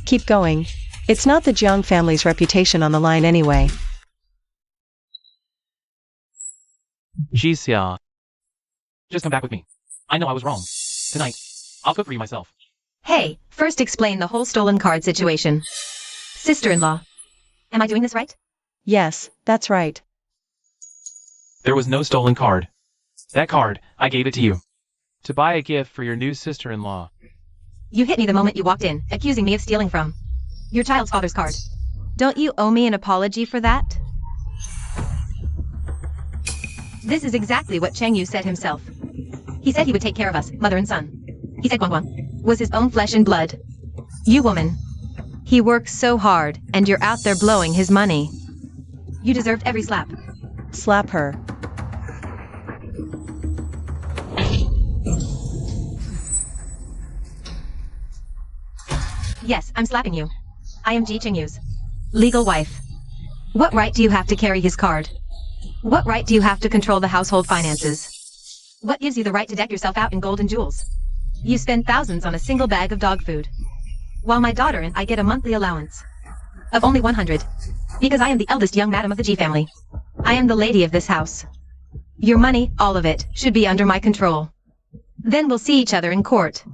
Keep going. It's not the Jiang family's reputation on the line anyway. Jixia. Just come back with me. I know I was wrong. Tonight, I'll cook for you myself. Hey, first explain the whole stolen card situation. Sister-in-law. Am I doing this right? Yes, that's right. There was no stolen card. That card, I gave it to you. To buy a gift for your new sister-in-law. You hit me the moment you walked in, accusing me of stealing from your child's father's card. Don't you owe me an apology for that? This is exactly what Cheng Yu said himself. He said he would take care of us, mother and son. He said Guang Guang was his own flesh and blood. You woman. He works so hard, and you're out there blowing his money. You deserved every slap. Slap her. Yes, I'm slapping you. I am Ji Chengyu's legal wife. What right do you have to carry his card? What right do you have to control the household finances? What gives you the right to deck yourself out in gold and jewels? You spend thousands on a single bag of dog food. While my daughter and I get a monthly allowance of only 100. Because I am the eldest young madam of the G family. I am the lady of this house. Your money, all of it, should be under my control. Then we'll see each other in court.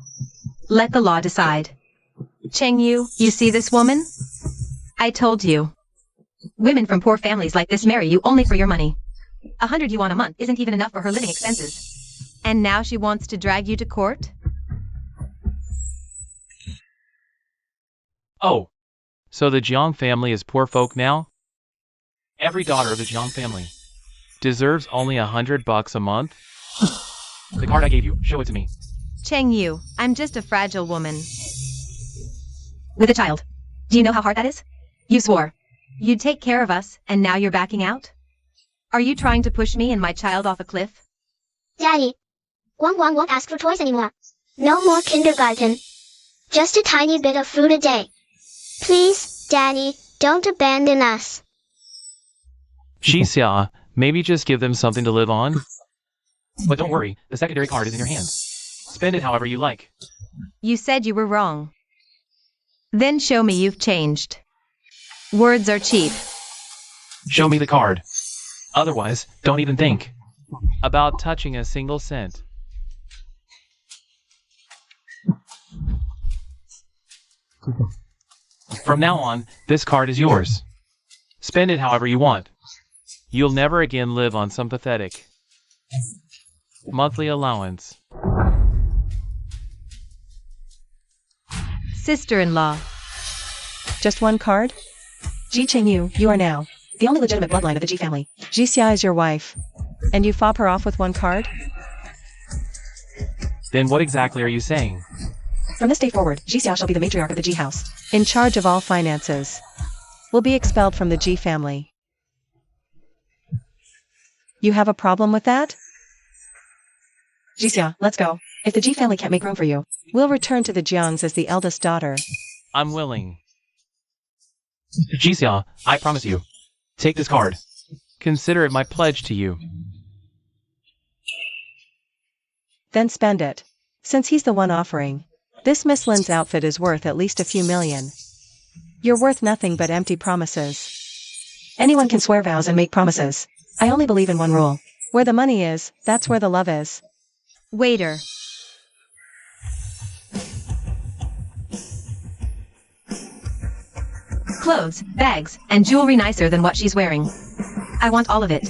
Let the law decide. Cheng Yu, you see this woman? I told you. Women from poor families like this marry you only for your money. 100 yuan a month isn't even enough for her living expenses. And now she wants to drag you to court? Oh. So the Jiang family is poor folk now? Every daughter of the Jiang family deserves only $100 a month? The card I gave you, show it to me. Cheng Yu, I'm just a fragile woman. With a child. Do you know how hard that is? You swore you'd take care of us, and now you're backing out? Are you trying to push me and my child off a cliff? Daddy, Guang Guang won't ask for toys anymore. No more kindergarten. Just a tiny bit of fruit a day. Please, Daddy, don't abandon us. Jixia, maybe just give them something to live on? But don't worry, the secondary card is in your hands. Spend it however you like. You said you were wrong. Then show me you've changed. Words are cheap. Show me the card. Otherwise, don't even think about touching a single cent. From now on, this card is yours. Spend it however you want. You'll never again live on some pathetic monthly allowance. Sister-in-law. Just one card? Ji Chengyu, you are now the only legitimate bloodline of the Ji family. Jixia is your wife. And you fob her off with one card? Then what exactly are you saying? From this day forward, Jixia shall be the matriarch of the Ji house, in charge of all finances. Will be expelled from the Ji family. You have a problem with that? Jixia, let's go. If the Ji family can't make room for you, we'll return to the Jiangs as the eldest daughter. I'm willing. Jixia, I promise you. Take this card. Consider it my pledge to you. Then spend it. Since he's the one offering. This Miss Lynn's outfit is worth at least a few million. You're worth nothing but empty promises. Anyone can swear vows and make promises. I only believe in one rule. Where the money is, that's where the love is. Waiter. Clothes, bags, and jewelry nicer than what she's wearing. I want all of it.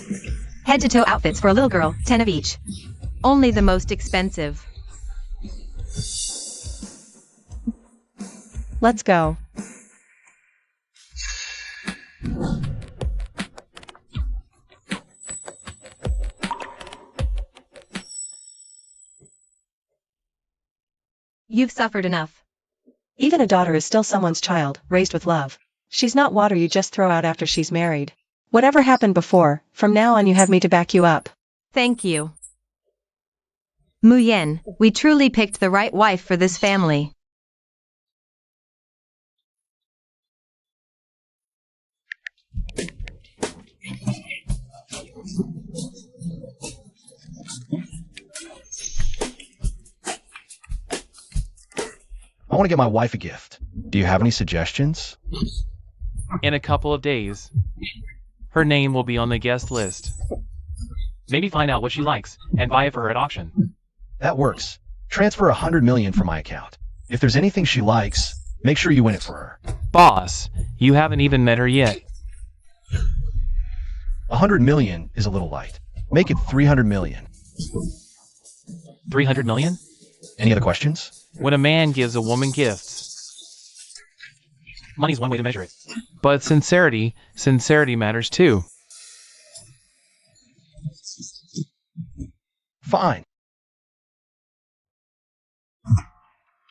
Head-to-toe outfits for a little girl, 10 of each. Only the most expensive. Let's go. You've suffered enough. Even a daughter is still someone's child, raised with love. She's not water you just throw out after she's married. Whatever happened before, from now on you have me to back you up. Thank you. Mu Yen, we truly picked the right wife for this family. I want to get my wife a gift. Do you have any suggestions? In a couple of days, her name will be on the guest list. Maybe find out what she likes and buy it for her at auction. That works. Transfer 100 million from my account. If there's anything she likes, make sure you win it for her. Boss, you haven't even met her yet. 100 million is a little light. Make it 300 million. 300 million? Any other questions? When a man gives a woman gifts, money's one way to measure it. But sincerity matters too. Fine.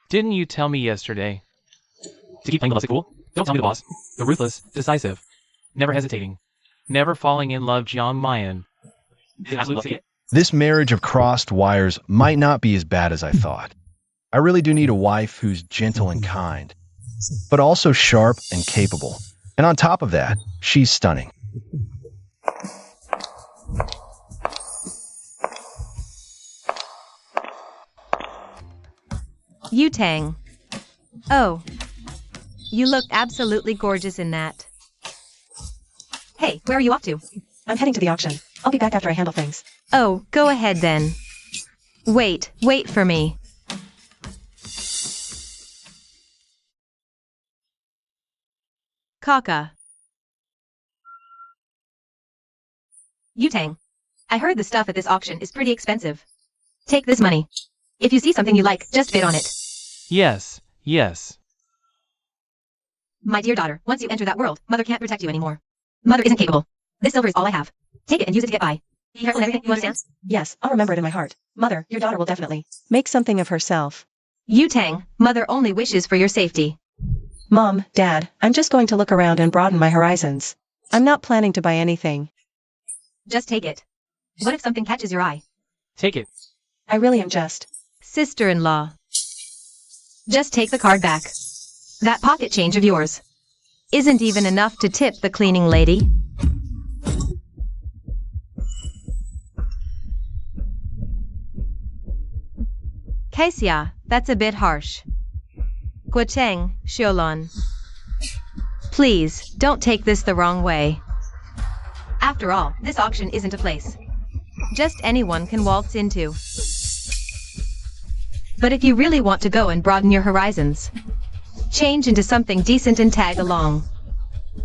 Didn't you tell me yesterday to keep playing the lusty fool? Don't tell me the boss. The ruthless, decisive, never hesitating, never falling in love Jiang Mayan. This marriage of crossed wires might not be as bad as I thought. I really do need a wife who's gentle and kind, but also sharp and capable. And on top of that, she's stunning. Yu Tang. Oh. You look absolutely gorgeous in that. Hey, where are you off to? I'm heading to the auction. I'll be back after I handle things. Oh, go ahead then. Wait for me. Kaka. Yu Tang. I heard the stuff at this auction is pretty expensive. Take this money. If you see something you like, just bid on it. Yes. My dear daughter, once you enter that world, Mother can't protect you anymore. Mother isn't capable. This silver is all I have. Take it and use it to get by. Be careful in everything, you understand? Yes, I'll remember it in my heart. Mother, your daughter will definitely make something of herself. Yu Tang, Mother only wishes for your safety. Mom, Dad, I'm just going to look around and broaden my horizons. I'm not planning to buy anything. Just take it. What if something catches your eye? Take it. I really am just. Sister-in-law. Just take the card back. That pocket change of yours isn't even enough to tip the cleaning lady. Kaisia, that's a bit harsh. Guacheng, Xiolon. Please, don't take this the wrong way. After all, this auction isn't a place just anyone can waltz into. But if you really want to go and broaden your horizons, change into something decent and tag along.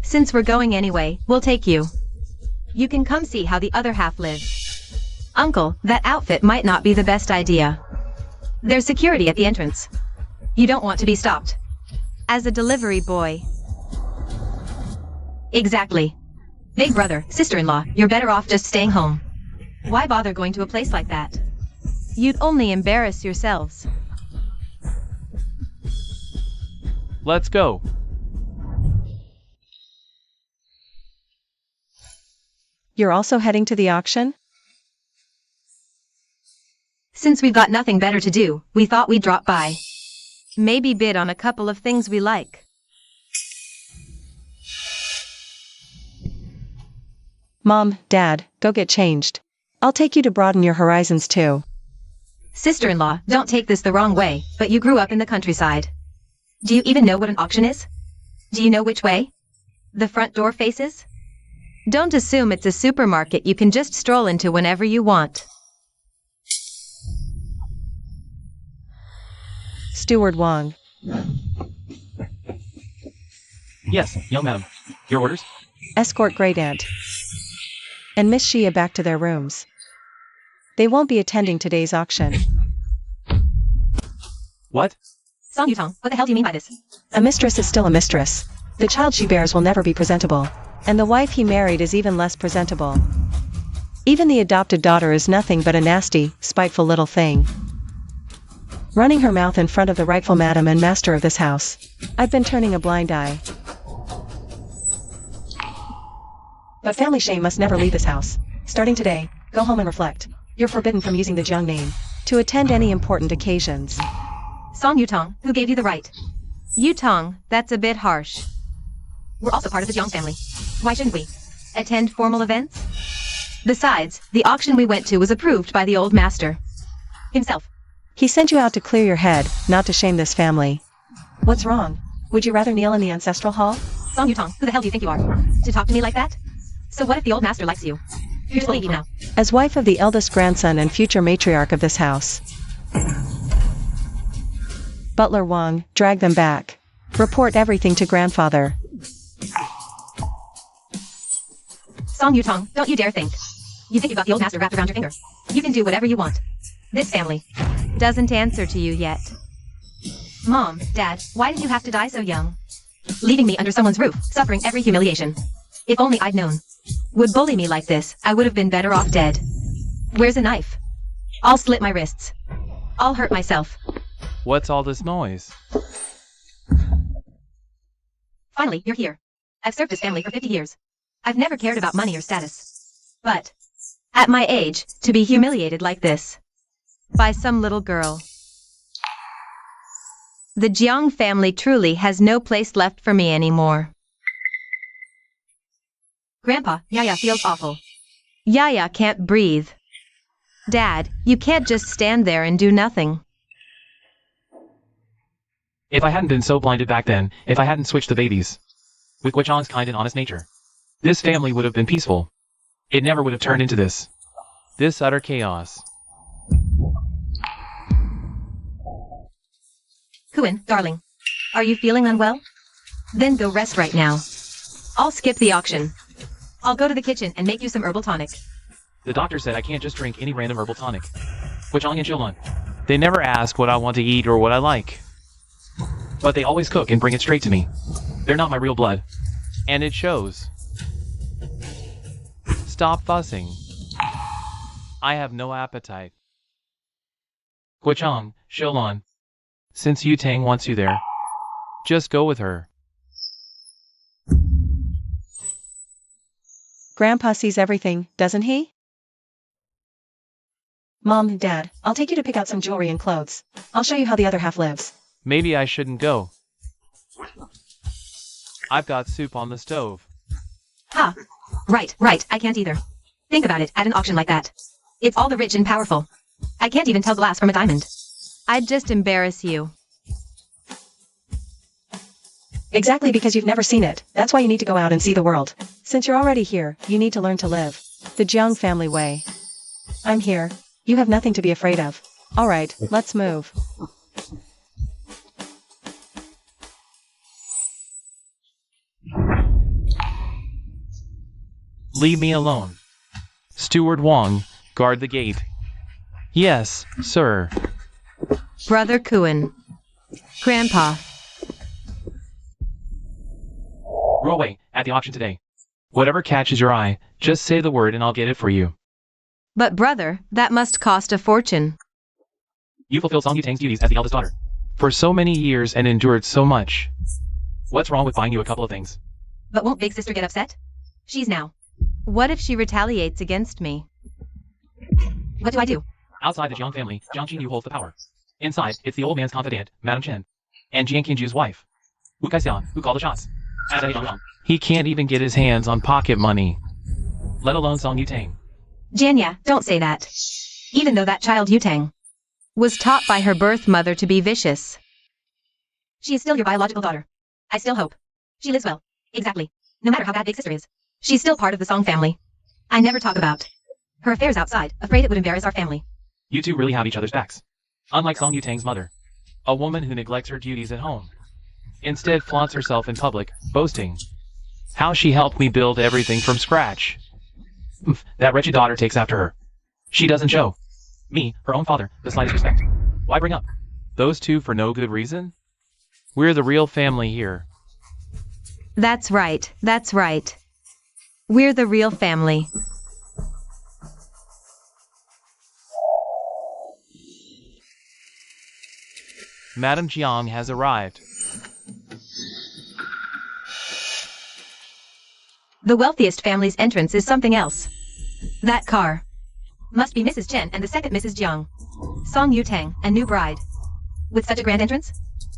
Since we're going anyway, we'll take you. You can come see how the other half lives. Uncle, that outfit might not be the best idea. There's security at the entrance. You don't want to be stopped. As a delivery boy. Exactly. Big brother, sister-in-law, you're better off just staying home. Why bother going to a place like that? You'd only embarrass yourselves. Let's go. You're also heading to the auction? Since we've got nothing better to do, we thought we'd drop by. Maybe bid on a couple of things we like. Mom, Dad, go get changed. I'll take you to broaden your horizons too. Sister-in-law, don't take this the wrong way, but you grew up in the countryside. Do you even know what an auction is? Do you know which way the front door faces? Don't assume it's a supermarket you can just stroll into whenever you want. Steward Wang. Yes, young madam. Your orders? Escort Great Aunt and Miss Xia back to their rooms. They won't be attending today's auction. What? Song Yutong, what the hell do you mean by this? A mistress is still a mistress. The child she bears will never be presentable. And the wife he married is even less presentable. Even the adopted daughter is nothing but a nasty, spiteful little thing. Running her mouth in front of the rightful madam and master of this house. I've been turning a blind eye. But family shame must never leave this house. Starting today, go home and reflect. You're forbidden from using the Jiang name to attend any important occasions. Song Yutong, who gave you the right? Yutong, that's a bit harsh. We're also part of the Jiang family. Why shouldn't we attend formal events? Besides, the auction we went to was approved by the old master himself. He sent you out to clear your head, not to shame this family. What's wrong? Would you rather kneel in the ancestral hall? Song Yutong, who the hell do you think you are? To talk to me like that? So what if the old master likes you? You're just leaving now. As wife of the eldest grandson and future matriarch of this house. Butler Wang, drag them back. Report everything to grandfather. Song Yutong, don't you dare think. You think you got the old master wrapped around your finger. You can do whatever you want. This family doesn't answer to you yet. Mom, Dad, why did you have to die so young? Leaving me under someone's roof, suffering every humiliation. If only I'd known. Would bully me like this, I would have been better off dead. Where's a knife? I'll slit my wrists. I'll hurt myself. What's all this noise? Finally, you're here. I've served this family for 50 years. I've never cared about money or status. But, at my age, to be humiliated like this by some little girl. The Jiang family truly has no place left for me anymore. Grandpa, Yaya feels awful. Yaya can't breathe. Dad, you can't just stand there and do nothing. If I hadn't been so blinded back then, if I hadn't switched the babies with Guichang's kind and honest nature, this family would have been peaceful. It never would have turned into this utter chaos. Kuan, darling, are you feeling unwell? Then go rest right now. I'll skip the auction. I'll go to the kitchen and make you some herbal tonic. The doctor said I can't just drink any random herbal tonic. Guichang and Shilun. They never ask what I want to eat or what I like. But they always cook and bring it straight to me. They're not my real blood. And it shows. Stop fussing. I have no appetite. Guichang, Shilun. Since Yu Tang wants you there, just go with her. Grandpa sees everything, doesn't he? Mom, Dad, I'll take you to pick out some jewelry and clothes. I'll show you how the other half lives. Maybe I shouldn't go. I've got soup on the stove. Ha! Right, I can't either. Think about it, at an auction like that. It's all the rich and powerful. I can't even tell glass from a diamond. I'd just embarrass you. Exactly, because you've never seen it. That's why you need to go out and see the world. Since you're already here, you need to learn to live the Jiang family way. I'm here. You have nothing to be afraid of. Alright, let's move. Leave me alone. Steward Wang, guard the gate. Yes, sir. Brother Kuan. Grandpa. Row away, at the auction today. Whatever catches your eye, just say the word and I'll get it for you. But brother, that must cost a fortune. You fulfilled Song Yutang's duties as the eldest daughter for so many years and endured so much. What's wrong with buying you a couple of things? But won't big sister get upset? She's now. What if she retaliates against me? What do I do? Outside the Jiang family, Jiang Qingyu holds the power. Inside, it's the old man's confidant, Madame Chen, and Jiang Qingju's wife, Wu Kaixian, who call the shots. He can't even get his hands on pocket money. let alone Song Yutang. Janya, don't say that. Even though that child Yutang was taught by her birth mother to be vicious, she is still your biological daughter. I still hope she lives well. Exactly. No matter how bad Big Sister is, she's still part of the Song family. I never talk about her affairs outside, afraid it would embarrass our family. You two really have each other's backs. Unlike Song Yutang's mother, a woman who neglects her duties at home, instead flaunts herself in public, boasting how she helped me build everything from scratch. That wretched daughter takes after her. She doesn't show me, her own father, the slightest respect. Why bring up those two for no good reason? We're the real family here. That's right, that's right. We're the real family. Madame Jiang has arrived. The wealthiest family's entrance is something else. That car must be Mrs. Chen and the second Mrs. Jiang, Song Yutang, and new bride. With such a grand entrance?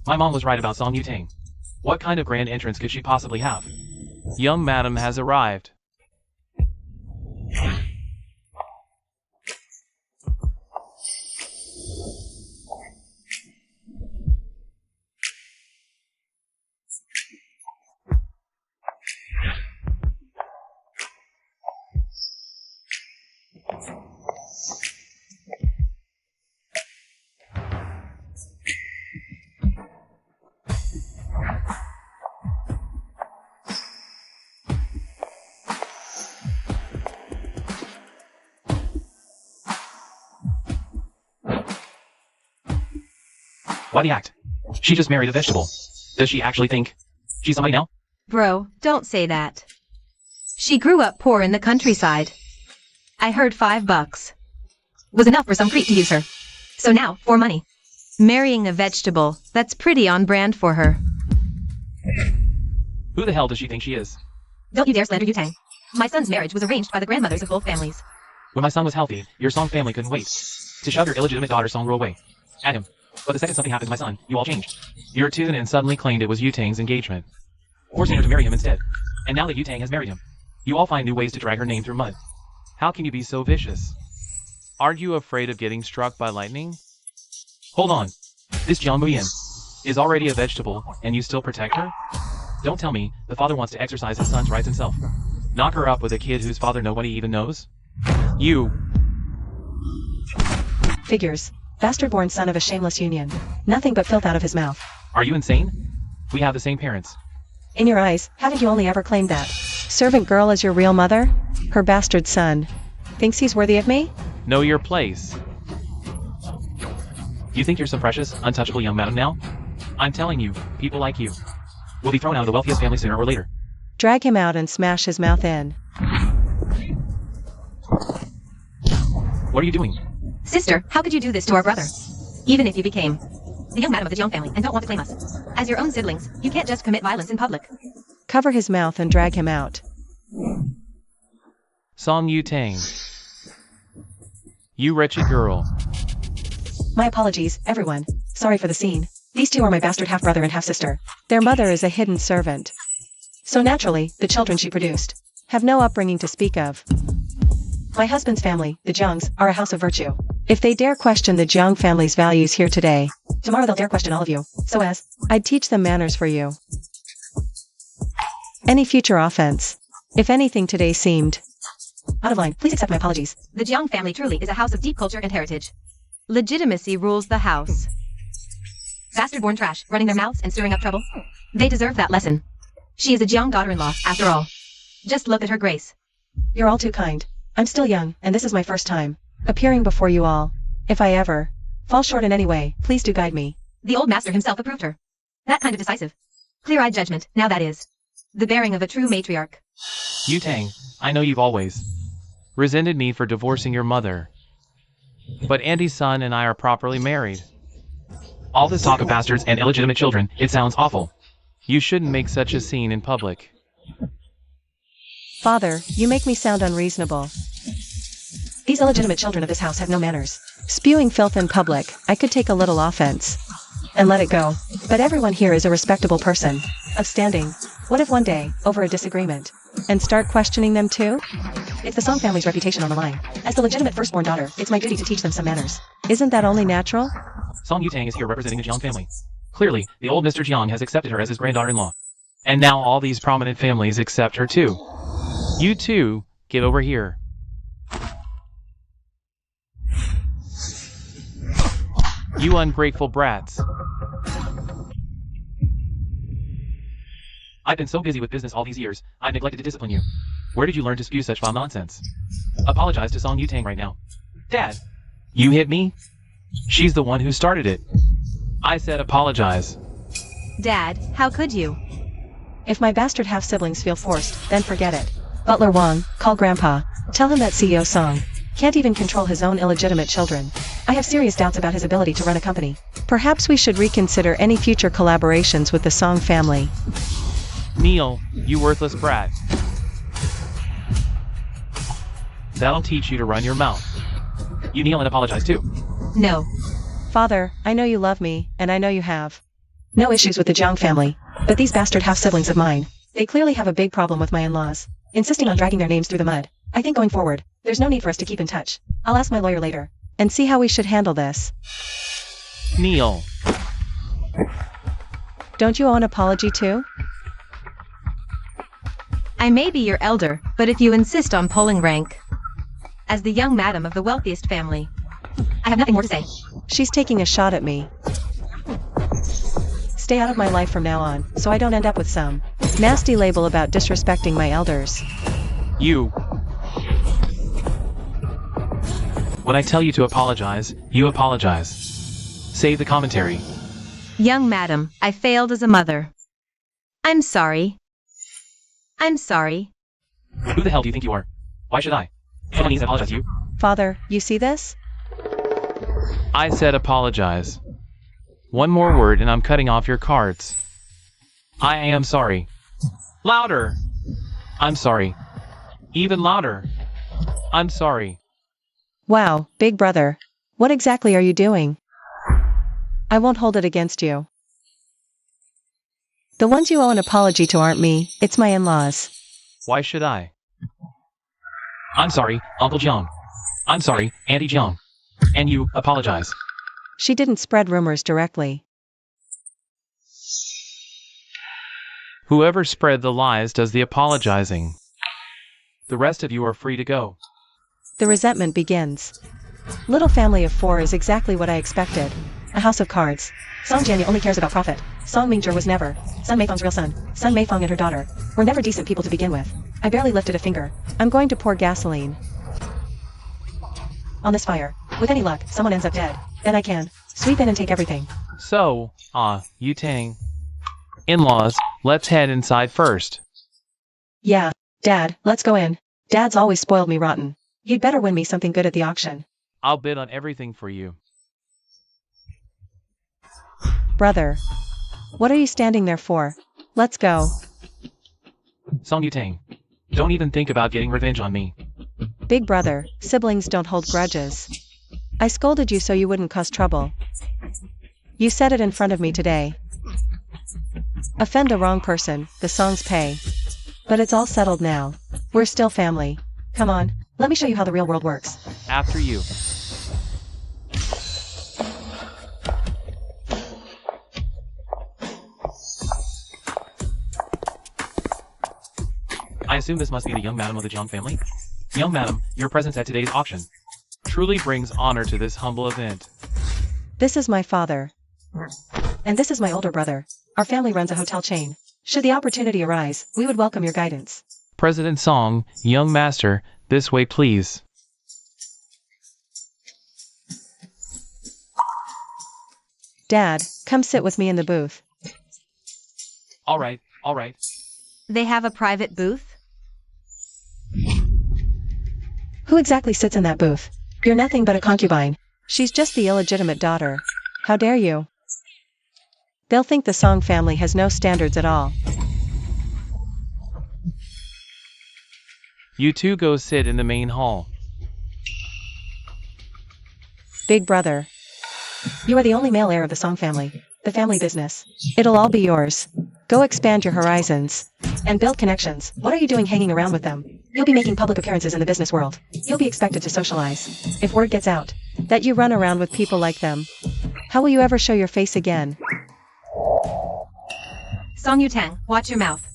My mom was right about Song Yutang. What kind of grand entrance could she possibly have? Young madam has arrived. Why the act? She just married a vegetable. Does she actually think she's somebody now? Bro, don't say that. She grew up poor in the countryside. I heard $5 was enough for some creep to use her. So now, for money, marrying a vegetable, that's pretty on brand for her. Who the hell does she think she is? Don't you dare slander Yutang. My son's marriage was arranged by the grandmothers of both families. When my son was healthy, your Song family couldn't wait to shove your illegitimate daughter Song Ru away at him. But the second something happened to my son, you all changed your tune and suddenly claimed it was Yutang's engagement, forcing her to marry him instead. And now that Yutang has married him, you all find new ways to drag her name through mud. How can you be so vicious? Aren't you afraid of getting struck by lightning? Hold on. This Jiang Muyan is already a vegetable, and you still protect her? Don't tell me the father wants to exercise his son's rights himself. Knock her up with a kid whose father nobody even knows? You. Figures. Bastard-born son of a shameless union. Nothing but filth out of his mouth. Are you insane? We have the same parents. In your eyes, haven't you only ever claimed that? Servant girl is your real mother? Her bastard son thinks he's worthy of me? Know your place. You think you're some precious, untouchable young madam now? I'm telling you, people like you will be thrown out of the wealthiest family sooner or later. Drag him out and smash his mouth in. What are you doing? Sister, how could you do this to our brother? Even if you became the young madam of the Jiang family and don't want to claim us as your own siblings, you can't just commit violence in public. Cover his mouth and drag him out. Song Yutang. You wretched girl. My apologies, everyone. Sorry for the scene. These two are my bastard half-brother and half-sister. Their mother is a hidden servant. So naturally, the children she produced have no upbringing to speak of. My husband's family, the Jiangs, are a house of virtue. If they dare question the Jiang family's values here today, tomorrow they'll dare question all of you. So as, I'd teach them manners for you. Any future offense, if anything today seemed out of line, please accept my apologies. The Jiang family truly is a house of deep culture and heritage. Legitimacy rules the house. Bastard-born trash, running their mouths and stirring up trouble. They deserve that lesson. She is a Jiang daughter-in-law, after all. Just look at her grace. You're all too kind. I'm still young, and this is my first time appearing before you all. If I ever fall short in any way, please do guide me. The old master himself approved her. That kind of decisive, clear-eyed judgment, now that is the bearing of a true matriarch. Yutang, I know you've always resented me for divorcing your mother. But Andy's son and I are properly married. All this talk of bastards and illegitimate children, it sounds awful. You shouldn't make such a scene in public. Father, you make me sound unreasonable. These illegitimate children of this house have no manners. Spewing filth in public, I could take a little offense and let it go. But everyone here is a respectable person, of standing. What if one day, over a disagreement, and start questioning them too? It's the Song family's reputation on the line. As the legitimate firstborn daughter, it's my duty to teach them some manners. Isn't that only natural? Song Yutang is here representing the Jiang family. Clearly, the old Mr. Jiang has accepted her as his granddaughter-in-law. And now all these prominent families accept her too. You two, get over here. You ungrateful brats. I've been so busy with business all these years, I've neglected to discipline you. Where did you learn to spew such foul nonsense? Apologize to Song Yutang right now. Dad, you hit me? She's the one who started it. I said apologize. Dad, how could you? If my bastard half-siblings feel forced, then forget it. Butler Wong, call Grandpa. Tell him that CEO Song can't even control his own illegitimate children. I have serious doubts about his ability to run a company. Perhaps we should reconsider any future collaborations with the Song family. Neil, you worthless brat. That'll teach you to run your mouth. You kneel and apologize too. No. Father, I know you love me, and I know you have no issues with the Jiang family, but these bastard half-siblings of mine, they clearly have a big problem with my in-laws, insisting on dragging their names through the mud. I think going forward, there's no need for us to keep in touch. I'll ask my lawyer later, and see how we should handle this. Neil. Don't you owe an apology too? I may be your elder, but if you insist on pulling rank as the young madam of the wealthiest family, I have nothing more to say. She's taking a shot at me. Stay out of my life from now on, so I don't end up with some nasty label about disrespecting my elders. You. When I tell you to apologize, you apologize. Save the commentary. Young madam, I failed as a mother. I'm sorry. I'm sorry. Who the hell do you think you are? Why should I? Come on, knees and apologize to you. Father, you see this? I said apologize. One more word and I'm cutting off your cards. I am sorry. Louder! I'm sorry. Even louder. I'm sorry. Wow, big brother. What exactly are you doing? I won't hold it against you. The ones you owe an apology to aren't me, it's my in-laws. Why should I? I'm sorry, Uncle Jiang. I'm sorry, Auntie Jiang. And you, apologize. She didn't spread rumors directly. Whoever spread the lies does the apologizing. The rest of you are free to go. The resentment begins. Little family of four is exactly what I expected. A house of cards. Song Jianye only cares about profit. Song Mingjie was never Sun Meifeng's real son. Sun Meifeng and her daughter were never decent people to begin with. I barely lifted a finger. I'm going to pour gasoline on this fire. With any luck, someone ends up dead. Then I can sweep in and take everything. So, Yutang. In-laws, let's head inside first. Yeah, Dad, let's go in. Dad's always spoiled me rotten. You'd better win me something good at the auction. I'll bid on everything for you. Brother. What are you standing there for? Let's go. Song Yutang. Don't even think about getting revenge on me. Big brother, siblings don't hold grudges. I scolded you so you wouldn't cause trouble. You said it in front of me today. Offend the wrong person, the songs pay. But it's all settled now. We're still family. Come on, let me show you how the real world works. After you. I assume this must be the young madam of the Jiang family? Young madam, your presence at today's auction truly brings honor to this humble event. This is my father. And this is my older brother. Our family runs a hotel chain. Should the opportunity arise, we would welcome your guidance. President Song, young master, this way please. Dad, come sit with me in the booth. All right. They have a private booth? Who exactly sits in that booth? You're nothing but a concubine. She's just the illegitimate daughter. How dare you? They'll think the Song family has no standards at all. You two go sit in the main hall. Big brother. You are the only male heir of the Song family. The family business. It'll all be yours. Go expand your horizons. And build connections. What are you doing hanging around with them? You'll be making public appearances in the business world. You'll be expected to socialize. If word gets out that you run around with people like them, how will you ever show your face again? Song Yutang, watch your mouth.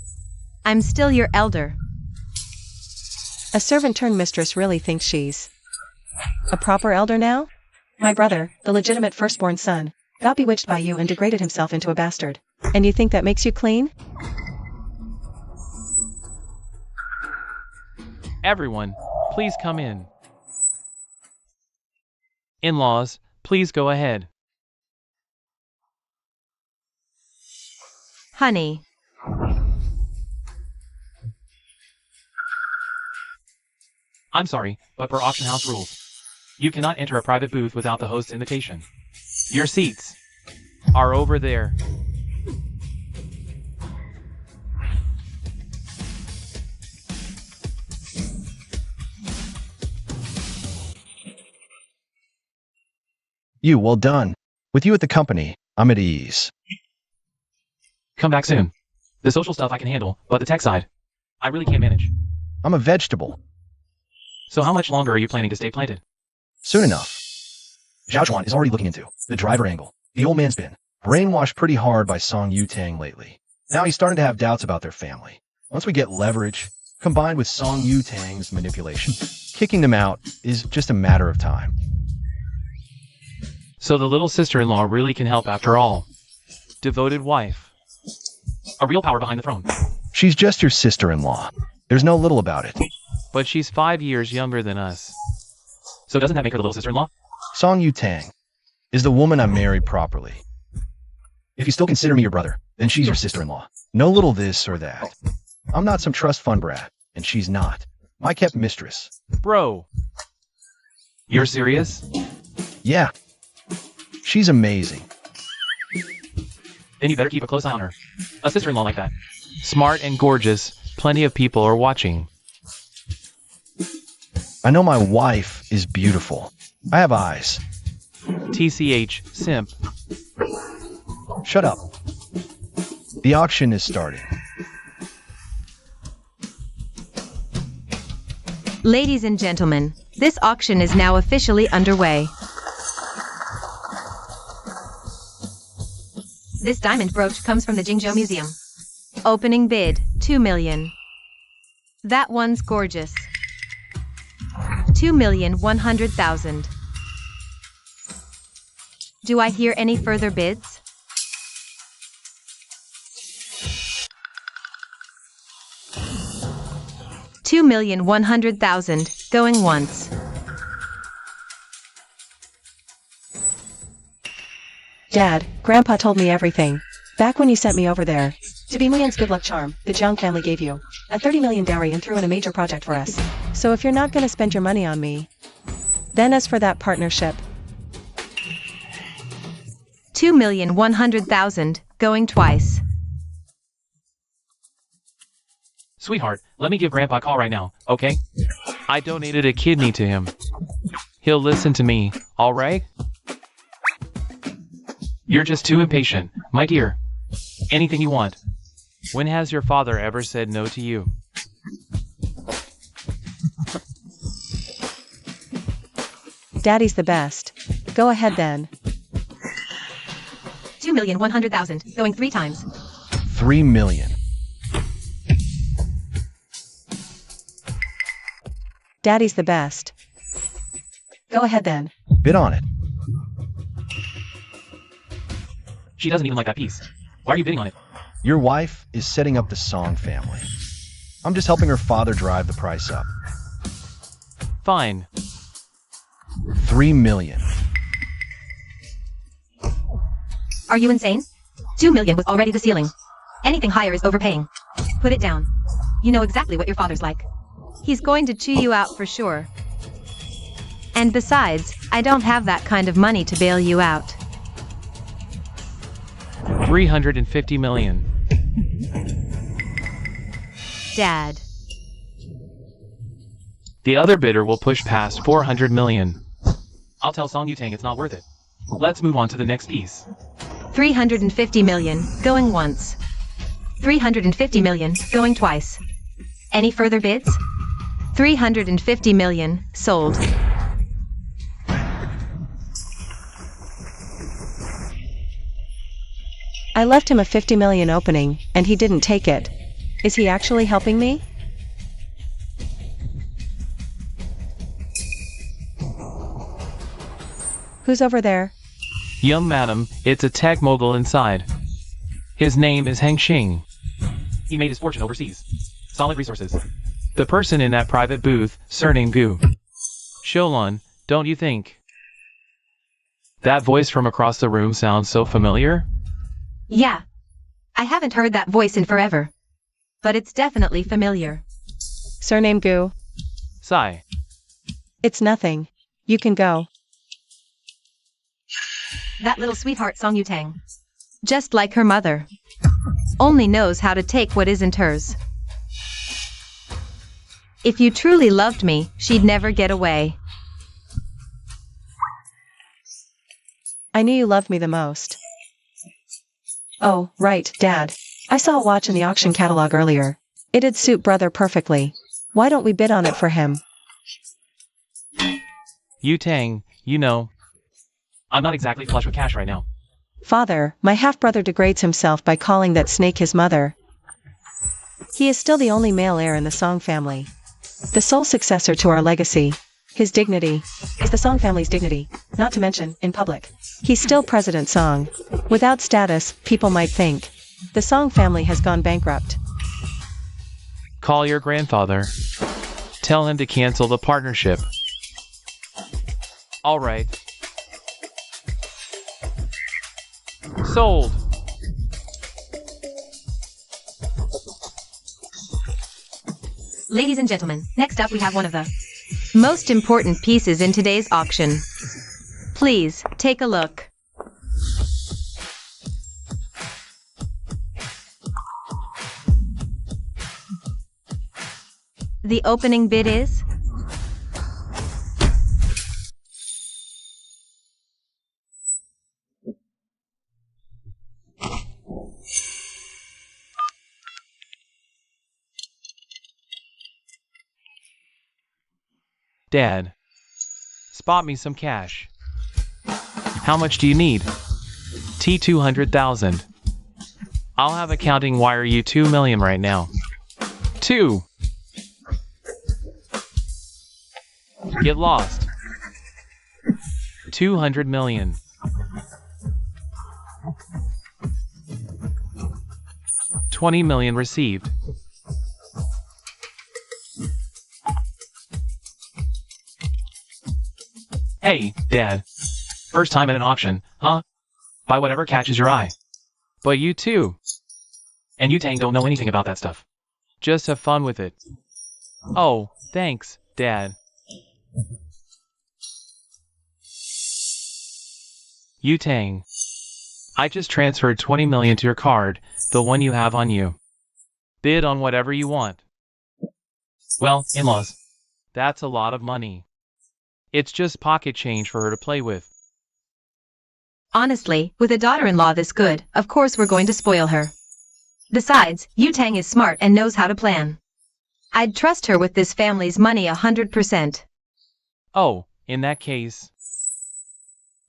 I'm still your elder. A servant turned mistress really thinks she's a proper elder now? My brother, the legitimate firstborn son, got bewitched by you and degraded himself into a bastard. And you think that makes you clean? Everyone, please come in. In-laws, please go ahead. Honey. I'm sorry, but per auction house rules, you cannot enter a private booth without the host's invitation. Your seats are over there. You, well done. With you at the company, I'm at ease. Come back soon. The social stuff I can handle, but the tech side, I really can't manage. I'm a vegetable. So how much longer are you planning to stay planted? Soon enough. Zhao Chuan is already looking into the driver angle. The old man's been brainwashed pretty hard by Song Yutang lately. Now he's starting to have doubts about their family. Once we get leverage, combined with Song Yutang's manipulation, kicking them out is just a matter of time. So the little sister-in-law really can help after all. Devoted wife. A real power behind the throne. She's just your sister-in-law. There's no little about it. But she's 5 years younger than us. So doesn't that make her the little sister-in-law? Song Yutang is the woman I married properly. If you still consider me your brother, then she's your sister-in-law. No little this or that. I'm not some trust fund brat, and she's not. My kept mistress. Bro. You're serious? Yeah. She's amazing. Then you better keep a close eye on her. A sister-in-law like that. Smart and gorgeous. Plenty of people are watching. I know my wife is beautiful. I have eyes. TCH, simp. Shut up. The auction is starting. Ladies and gentlemen, this auction is now officially underway. This diamond brooch comes from the Jingzhou Museum. Opening bid, 2 million. That one's gorgeous. 2,100,000. Do I hear any further bids? $2,100,000, going once. Dad, Grandpa told me everything. Back when you sent me over there. To be Muyan's good luck charm, the Jiang family gave you a 30 million dowry and threw in a major project for us. So if you're not gonna spend your money on me, then as for that partnership, 2,100,000, going twice. Sweetheart, let me give Grandpa a call right now, okay? I donated a kidney to him. He'll listen to me, alright? You're just too impatient, my dear. Anything you want. When has your father ever said no to you? Daddy's the best. Go ahead then. 2,100,000, going 3 times. 3 million. Daddy's the best. Go ahead then. Bid on it. She doesn't even like that piece. Why are you bidding on it? Your wife is setting up the Song family. I'm just helping her father drive the price up. Fine. 3 million. Are you insane? 2 million was already the ceiling. Anything higher is overpaying. Put it down. You know exactly what your father's like. He's going to chew you out for sure. And besides, I don't have that kind of money to bail you out. 350 million. Dad. The other bidder will push past 400 million. I'll tell Song Yutang it's not worth it. Let's move on to the next piece. 350 million, going once. 350 million, going twice. Any further bids? 350 million, sold. I left him a 50 million opening, and he didn't take it. Is he actually helping me? Who's over there? Young madam, it's a tech mogul inside. His name is Heng Xing. He made his fortune overseas. Solid resources. The person in that private booth, surname Gu. Sholon, don't you think? That voice from across the room sounds so familiar? Yeah. I haven't heard that voice in forever. But it's definitely familiar. Surname Gu. Sigh. It's nothing. You can go. That little sweetheart Song Yutang. Just like her mother. Only knows how to take what isn't hers. If you truly loved me, she'd never get away. I knew you loved me the most. Oh, right, Dad. I saw a watch in the auction catalog earlier. It'd suit brother perfectly. Why don't we bid on it for him? Yu Tang, you know, I'm not exactly flush with cash right now. Father, my half-brother degrades himself by calling that snake his mother. He is still the only male heir in the Song family. The sole successor to our legacy. His dignity is the Song family's dignity, not to mention, in public. He's still President Song. Without status, people might think the Song family has gone bankrupt. Call your grandfather. Tell him to cancel the partnership. All right. Sold. Ladies and gentlemen, next up we have one of the most important pieces in today's auction. Please, take a look. The opening bid is Dad, spot me some cash. How much do you need? T200,000. I'll have accounting wire you 2 million right now. 2. Get lost. 200 million. $20 million received. Hey, Dad. First time at an auction, huh? Buy whatever catches your eye. But you too. And you Tang don't know anything about that stuff. Just have fun with it. Oh, thanks, Dad. Yu Tang. I just transferred 20 million to your card, the one you have on you. Bid on whatever you want. Well, in-laws. That's a lot of money. It's just pocket change for her to play with. honestly, with a daughter-in-law this good, of course we're going to spoil her. Besides, Yu Tang is smart and knows how to plan. I'd trust her with this family's money 100%. Oh, in that case,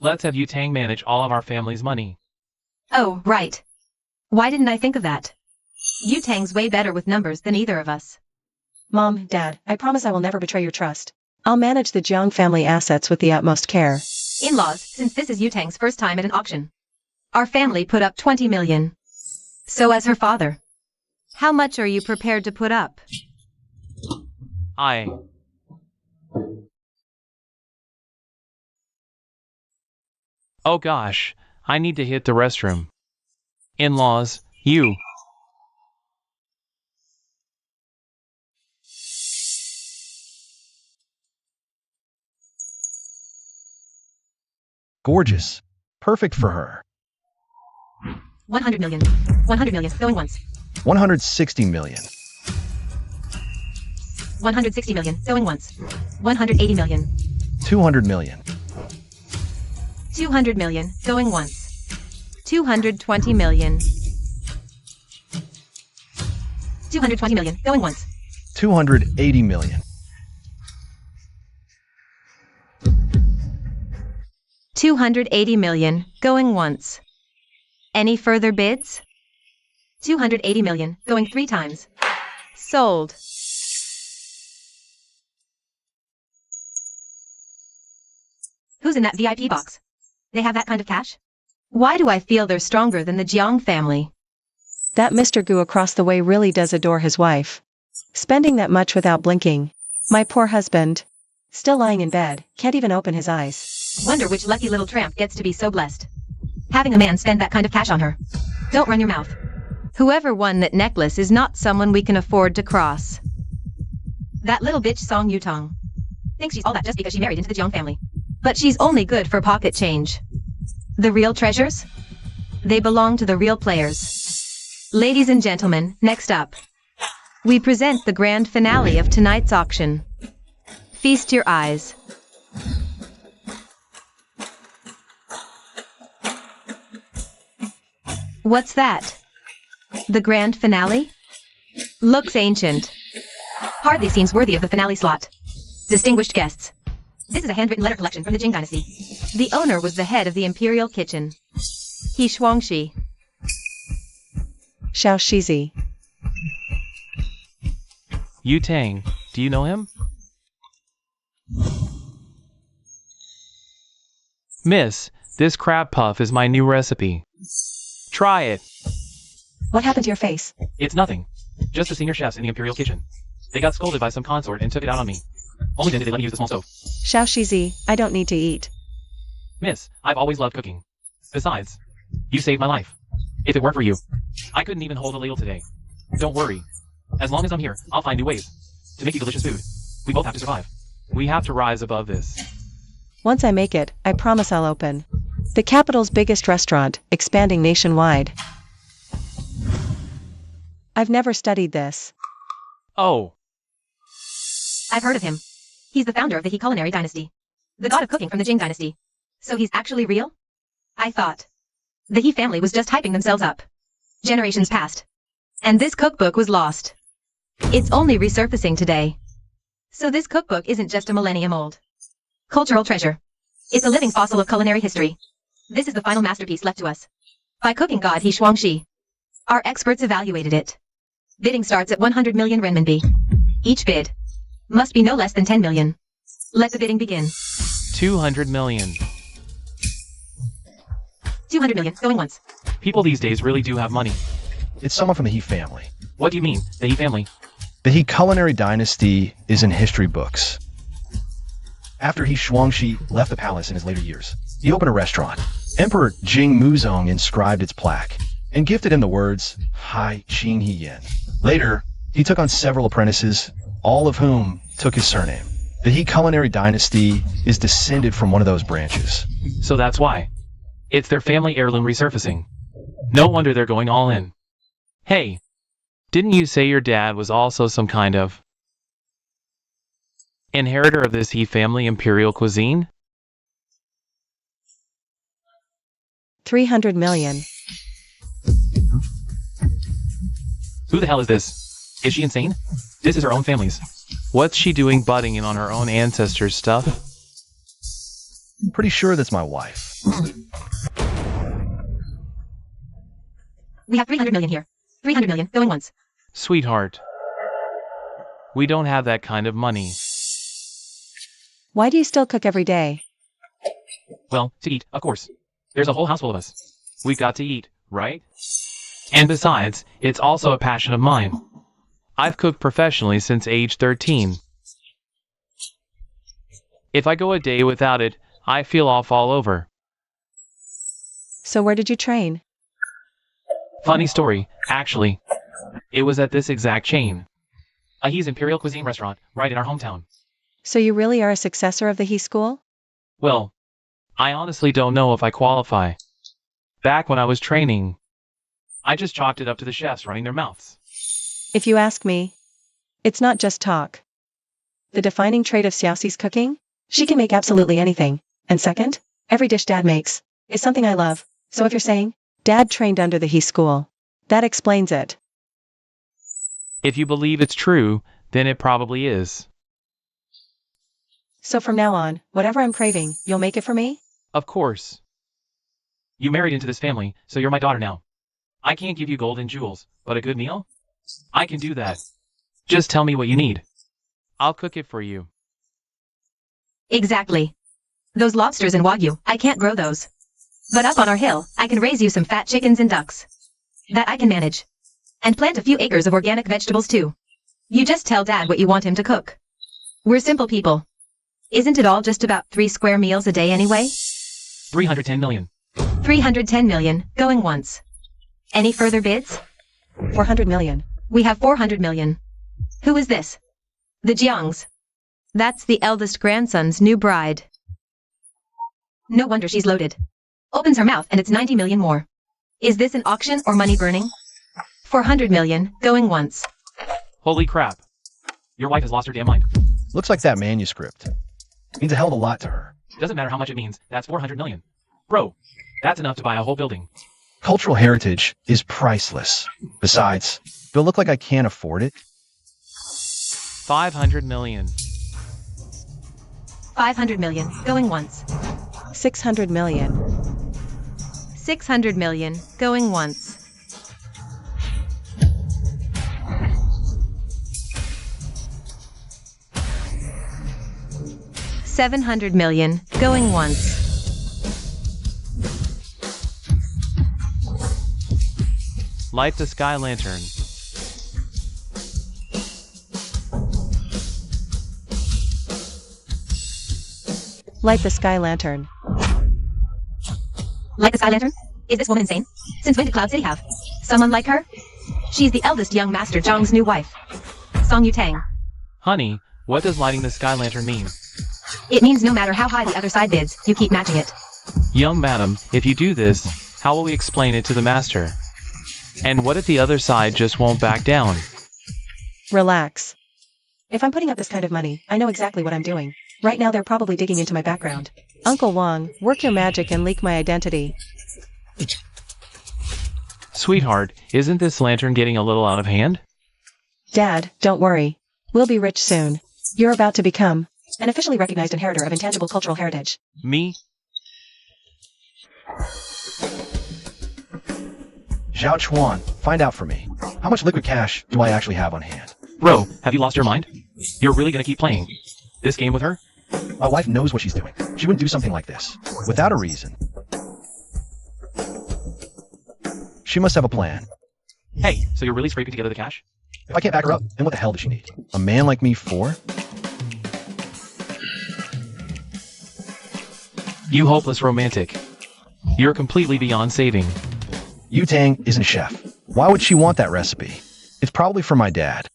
let's have Yu Tang manage all of our family's money. Oh, right. Why didn't I think of that? Yu Tang's way better with numbers than either of us. Mom, Dad, I promise I will never betray your trust. I'll manage the Jiang family assets with the utmost care. In-laws, since this is Yu Tang's first time at an auction, our family put up 20 million. So as her father, how much are you prepared to put up? Oh gosh, I need to hit the restroom. In-laws, you. Gorgeous. Perfect for her. 100 million. 100 million. Going once. 160 million. 160 million. Going once. 180 million. 200 million. 200 million. Going once. 220 million. 220 million, going once. 280 million. 280 million, going once. Any further bids? 280 million, going 3 times. Sold. Who's in that VIP box? They have that kind of cash? Why do I feel they're stronger than the Jiang family? That Mr. Gu across the way really does adore his wife. Spending that much without blinking. My poor husband. Still lying in bed, can't even open his eyes. Wonder which lucky little tramp gets to be so blessed. Having a man spend that kind of cash on her. Don't run your mouth. Whoever won that necklace is not someone we can afford to cross. That little bitch Song Yutong thinks she's all that just because she married into the Jiang family. But she's only good for pocket change. The real treasures? They belong to the real players. Ladies and gentlemen, next up, we present the grand finale of tonight's auction. Feast your eyes. What's that? The grand finale? Looks ancient. Hardly seems worthy of the finale slot. Distinguished guests. This is a handwritten letter collection from the Jing dynasty. The owner was the head of the imperial kitchen. He Shuangxi. Xiao Shizi. Yu Tang, do you know him? Miss, this crab puff is my new recipe. Try it. What happened to your face? It's nothing. Just the senior chefs in the imperial kitchen. They got scolded by some consort and took it out on me. Only then did they let me use the small stove. Xiao Shizi, I don't need to eat. Miss, I've always loved cooking. Besides, you saved my life. If it weren't for you, I couldn't even hold a ladle today. Don't worry. As long as I'm here, I'll find new ways to make you delicious food. We both have to survive. We have to rise above this. Once I make it, I promise I'll open the capital's biggest restaurant, expanding nationwide. I've never studied this. Oh, I've heard of him. He's the founder of the He culinary dynasty. The god of cooking from the Jing dynasty. So he's actually real? I thought. The He family was just hyping themselves up. Generations passed. And this cookbook was lost. It's only resurfacing today. So this cookbook isn't just a millennium old cultural treasure. It's a living fossil of culinary history. This is the final masterpiece left to us by cooking god He Shuangxi. Our experts evaluated it. Bidding starts at 100 million renminbi. Each bid must be no less than 10 million. Let the bidding begin. 200 million. 200 million, going once. People these days really do have money. It's someone from the He family. What do you mean, the He family? The He culinary dynasty is in history books. After He Shuangxi left the palace in his later years, he opened a restaurant. Emperor Jing Muzong inscribed its plaque and gifted him the words, Hai Qing He Yen. Later, he took on several apprentices, all of whom took his surname. The He culinary dynasty is descended from one of those branches. So that's why. It's their family heirloom resurfacing. No wonder they're going all in. Hey, didn't you say your dad was also some kind of inheritor of this He family imperial cuisine? 300 million. Who the hell is this? Is she insane? This is her own family's. What's she doing butting in on her own ancestors' stuff? I'm pretty sure that's my wife. We have 300 million here. 300 million, going once. Sweetheart, we don't have that kind of money. Why do you still cook every day? Well, to eat, of course. There's a whole house full of us. We've got to eat, right? And besides, it's also a passion of mine. I've cooked professionally since age 13. If I go a day without it, I feel off all over. So where did you train? Funny story, actually. It was at this exact chain. A He's Imperial Cuisine restaurant, right in our hometown. So you really are a successor of the He school? Well, I honestly don't know if I qualify. Back when I was training, I just chalked it up to the chefs running their mouths. If you ask me, it's not just talk. The defining trait of Xiaoxi's cooking? She can make absolutely anything. And second, every dish Dad makes is something I love. So if you're saying, Dad trained under the He school, that explains it. If you believe it's true, then it probably is. So from now on, whatever I'm craving, you'll make it for me? Of course. You married into this family, so you're my daughter now. I can't give you gold and jewels, but a good meal? I can do that. Just tell me what you need. I'll cook it for you. Exactly. Those lobsters and wagyu, I can't grow those. But up on our hill, I can raise you some fat chickens and ducks. That I can manage. And plant a few acres of organic vegetables too. You just tell Dad what you want him to cook. We're simple people. Isn't it all just about 3 square meals a day anyway? 310 million. 310 million, going once. Any further bids? 400 million. We have 400 million. Who is this? The Jiangs. That's the eldest grandson's new bride. No wonder she's loaded. Opens her mouth and it's 90 million more. Is this an auction or money burning? 400 million, going once. Holy crap. Your wife has lost her damn mind. Looks like that manuscript means a hell of a lot to her. Doesn't matter how much it means, that's 400 million. Bro, that's enough to buy a whole building. Cultural heritage is priceless. Besides, do I look like I can't afford it? 500 million. 500 million, going once. 600 million. 600 million, going once. 700 million, going once. Light the sky lantern. Light the sky lantern. Light the sky lantern? Is this woman insane? Since when did Cloud City have someone like her? She's the eldest young Master Zhang's new wife. Song Yutang. Honey, what does lighting the sky lantern mean? It means no matter how high the other side bids, you keep matching it. Young madam, if you do this, how will we explain it to the master? And what if the other side just won't back down? Relax. If I'm putting up this kind of money, I know exactly what I'm doing. Right now they're probably digging into my background. Uncle Wong, work your magic and leak my identity. Sweetheart, isn't this lantern getting a little out of hand? Dad, don't worry. We'll be rich soon. You're about to become an officially recognized inheritor of intangible cultural heritage. Me? Zhao Chuan, find out for me. How much liquid cash do I actually have on hand? Bro, have you lost your mind? You're really gonna keep playing this game with her? My wife knows what she's doing. She wouldn't do something like this without a reason. She must have a plan. Hey, so you're really scraping together the cash? If I can't back her up, then what the hell does she need? A man like me for? You hopeless romantic. You're completely beyond saving. Yu Tang isn't a chef. Why would she want that recipe? It's probably for my dad.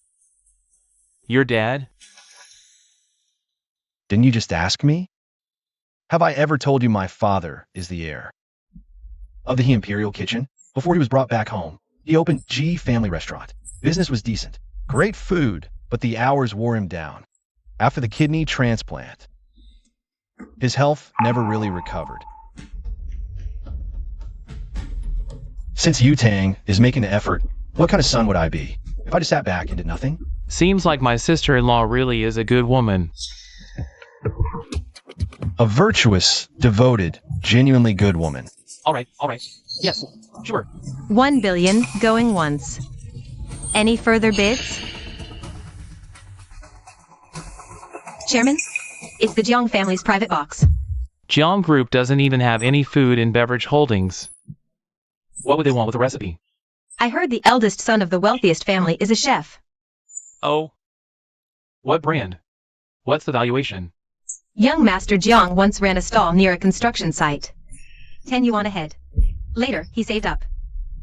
Your dad? Didn't you just ask me? Have I ever told you my father is the heir of the He Imperial Kitchen? Before he was brought back home, he opened G Family Restaurant. Business was decent. Great food, but the hours wore him down. After the kidney transplant, his health never really recovered. Since Yu Tang is making the effort, what kind of son would I be if I just sat back and did nothing? Seems like my sister-in-law really is a good woman. A virtuous, devoted, genuinely good woman. Alright. Yes, sure. 1 billion, going once. Any further bids? Chairman, it's the Jiang family's private box. Jiang Group doesn't even have any food and beverage holdings. What would they want with a recipe? I heard the eldest son of the wealthiest family is a chef. Oh. What brand? What's the valuation? Young Master Jiang once ran a stall near a construction site. 10 yuan a head. Later, he saved up.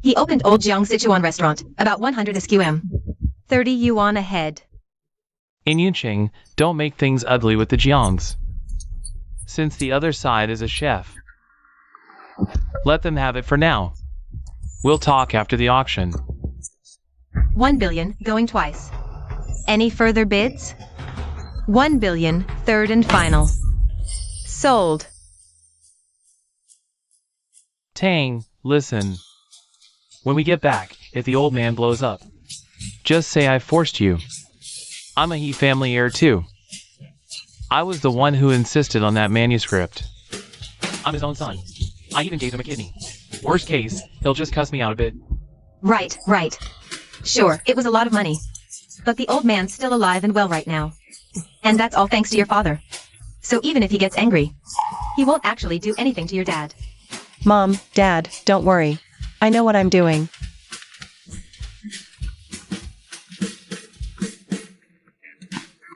He opened Old Jiang Sichuan restaurant, about 100 SQM. 30 yuan a head. In Yunqing, don't make things ugly with the Jiangs. Since the other side is a chef. Let them have it for now. We'll talk after the auction. 1 billion, going twice. Any further bids? 1 billion, third and final. Sold. Tang, listen. When we get back, if the old man blows up, Just say I forced you. I'm a He family heir too. I was the one who insisted on that manuscript. I'm his own son. I even gave him a kidney. Worst case, he'll just cuss me out a bit. Right, right. Sure, it was a lot of money. But the old man's still alive and well right now. And that's all thanks to your father. So even if he gets angry, he won't actually do anything to your dad. Mom, Dad, don't worry. I know what I'm doing.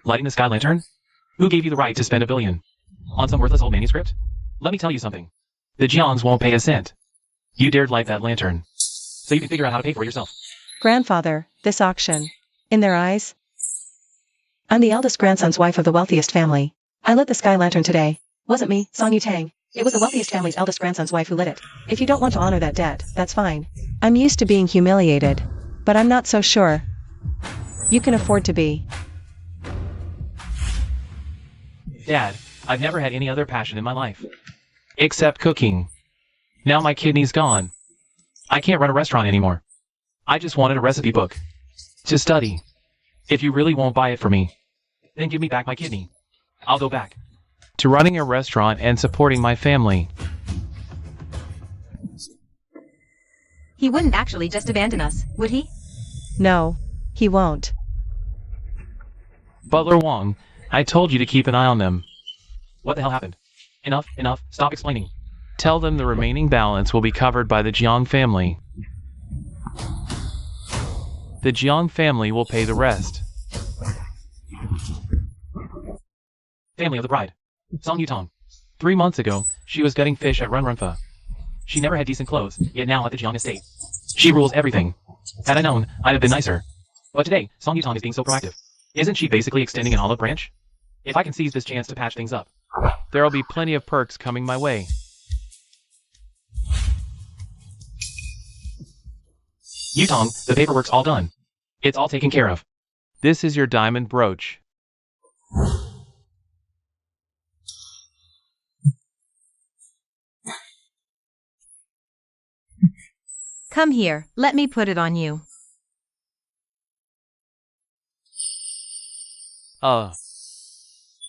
Lighting the sky lantern? Who gave you the right to spend $1 billion on some worthless old manuscript? Let me tell you something. The Jiangs won't pay a cent. You dared light that lantern, so you can figure out how to pay for it yourself. Grandfather, this auction. In their eyes, I'm the eldest grandson's wife of the wealthiest family. I lit the sky lantern today. Wasn't me, Song Yutang. It was the wealthiest family's eldest grandson's wife who lit it. If you don't want to honor that debt, that's fine. I'm used to being humiliated, but I'm not so sure you can afford to be. Dad, I've never had any other passion in my life. Except cooking. Now my kidney's gone. I can't run a restaurant anymore. I just wanted a recipe book to study. If you really won't buy it for me, then give me back my kidney. I'll go back to running a restaurant and supporting my family. He wouldn't actually just abandon us, would he? No, he won't. Butler Wong, I told you to keep an eye on them. What the hell happened? Enough, enough, stop explaining. Tell them the remaining balance will be covered by the Jiang family. The Jiang family will pay the rest. Family of the bride. Song Yutong. 3 months ago, she was gutting fish at Runrunfa. She never had decent clothes, yet now at the Jiang estate, she rules everything. Had I known, I'd have been nicer. But today, Song Yutong is being so proactive. Isn't she basically extending an olive branch? If I can seize this chance to patch things up, there'll be plenty of perks coming my way. Yutong, the paperwork's all done. It's all taken care of. This is your diamond brooch. Come here, let me put it on you.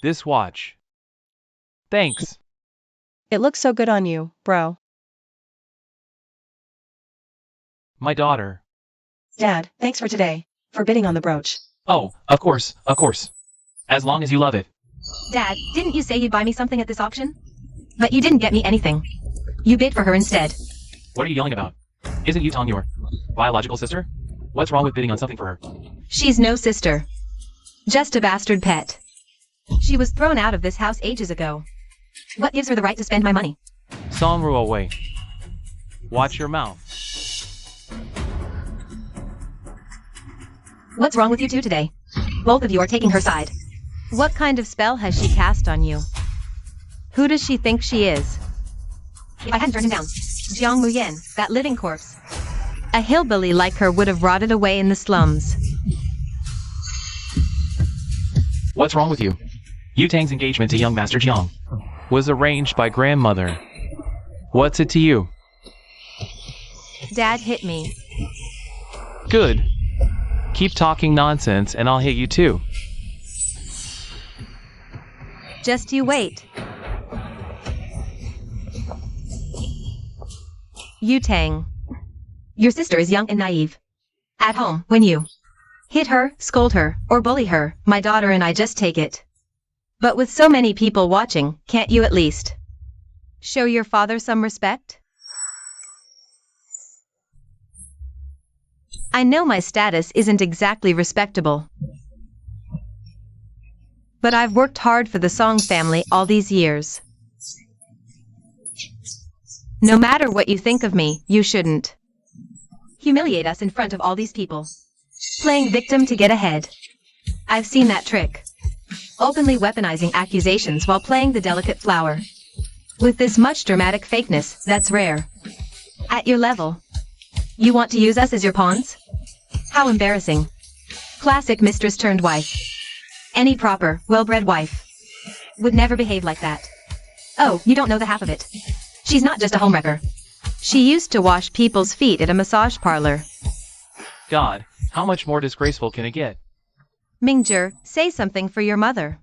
This watch. Thanks. It looks so good on you, bro. My daughter. Dad, thanks for today, for bidding on the brooch. Oh, of course, of course. As long as you love it. Dad, didn't you say you'd buy me something at this auction? But you didn't get me anything. You bid for her instead. What are you yelling about? Isn't Yutong your biological sister? What's wrong with bidding on something for her? She's no sister. Just a bastard pet. She was thrown out of this house ages ago. What gives her the right to spend my money? Songru away. Watch your mouth. What's wrong with you two today? Both of you are taking her side. What kind of spell has she cast on you? Who does she think she is? If I hadn't turned him down, Jiang Muyen, that living corpse. A hillbilly like her would have rotted away in the slums. What's wrong with you? Yutang's engagement to young Master Jiang was arranged by grandmother. What's it to you? Dad hit me. Good. Keep talking nonsense and I'll hit you too. Just you wait. Yutang. Your sister is young and naive. At home, when you hit her, scold her, or bully her, my daughter and I just take it. But with so many people watching, can't you at least show your father some respect? I know my status isn't exactly respectable, but I've worked hard for the Song family all these years. No matter what you think of me, you shouldn't humiliate us in front of all these people. Playing victim to get ahead. I've seen that trick. Openly weaponizing accusations while playing the delicate flower. With this much dramatic fakeness, that's rare. At your level, you want to use us as your pawns? How embarrassing. Classic mistress turned wife. Any proper, well-bred wife would never behave like that. Oh, you don't know the half of it. She's not just a homewrecker. She used to wash people's feet at a massage parlor. God, How much more disgraceful can it get? Mingzhi, say something for your mother.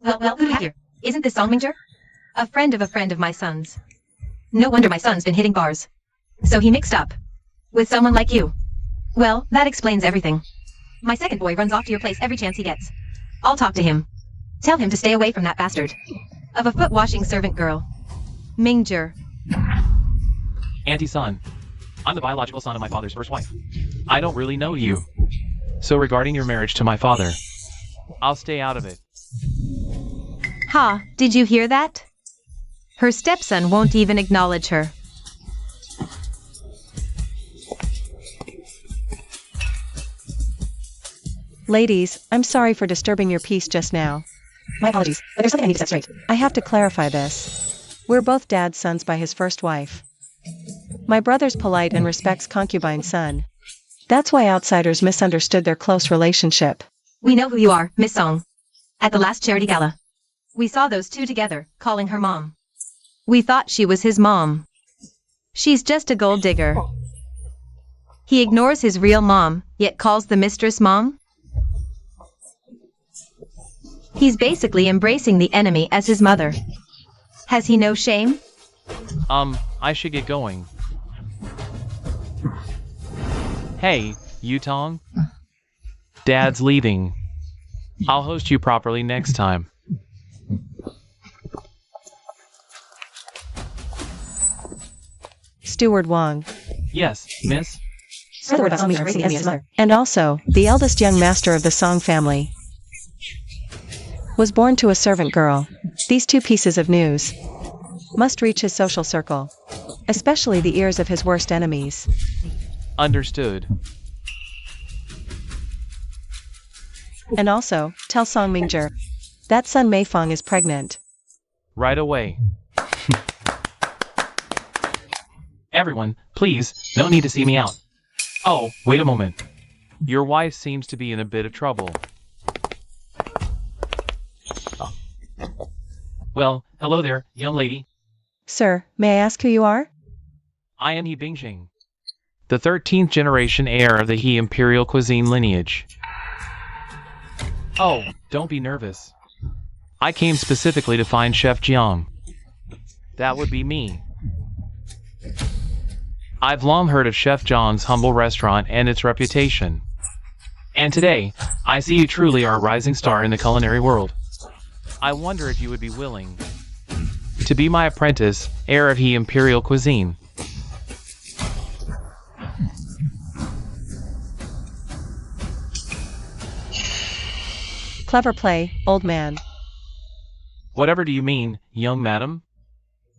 Well, who do we have here? Isn't this Song Mingzhi? A friend of my son's. No wonder my son's been hitting bars. So he mixed up with someone like you. Well, that explains everything. My second boy runs off to your place every chance he gets. I'll talk to him. Tell him to stay away from that bastard of a foot-washing servant girl. Mingzhi. Auntie Son, I'm the biological son of my father's first wife. I don't really know you. So regarding your marriage to my father, I'll stay out of it. Ha, did you hear that? Her stepson won't even acknowledge her. Ladies, I'm sorry for disturbing your peace just now. My apologies, but there's something I need to set straight. I have to clarify this. We're both Dad's sons by his first wife. My brother's polite and respects concubine son. That's why outsiders misunderstood their close relationship. We know who you are, Miss Song. At the last charity gala, we saw those two together, calling her mom. We thought she was his mom. She's just a gold digger. He ignores his real mom, yet calls the mistress mom? He's basically embracing the enemy as his mother. Has he no shame? I should get going. Hey, Yutong. Dad's leaving. I'll host you properly next time. Steward Wang. Yes, miss? And also, the eldest young master of the Song family was born to a servant girl. These two pieces of news must reach his social circle, especially the ears of his worst enemies. Understood. And also, tell Song Mingzhi that Sun Meifeng is pregnant. Right away. Everyone, please, no need to see me out. Oh, wait a moment. Your wife seems to be in a bit of trouble. Well, hello there, young lady. Sir, may I ask who you are? I am He Bingjing, the 13th generation heir of the He imperial cuisine lineage. Oh, don't be nervous. I came specifically to find Chef Jiang. That would be me. I've long heard of Chef Jiang's humble restaurant and its reputation. And today, I see you truly are a rising star in the culinary world. I wonder if you would be willing to be my apprentice, heir of He imperial cuisine. Clever play, old man. Whatever do you mean, young madam?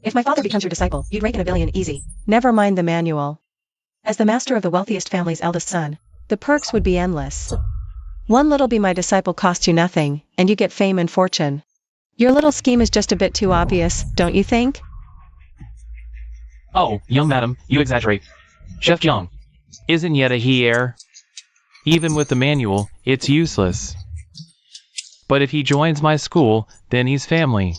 If my father becomes your disciple, you'd rake in a billion easy. Never mind the manual. As the master of the wealthiest family's eldest son, the perks would be endless. One little be my disciple costs you nothing, and you get fame and fortune. Your little scheme is just a bit too obvious, don't you think? Oh, young madam, you exaggerate. Chef Jiang isn't yet a he heir. Even with the manual, it's useless. But if he joins my school, then he's family.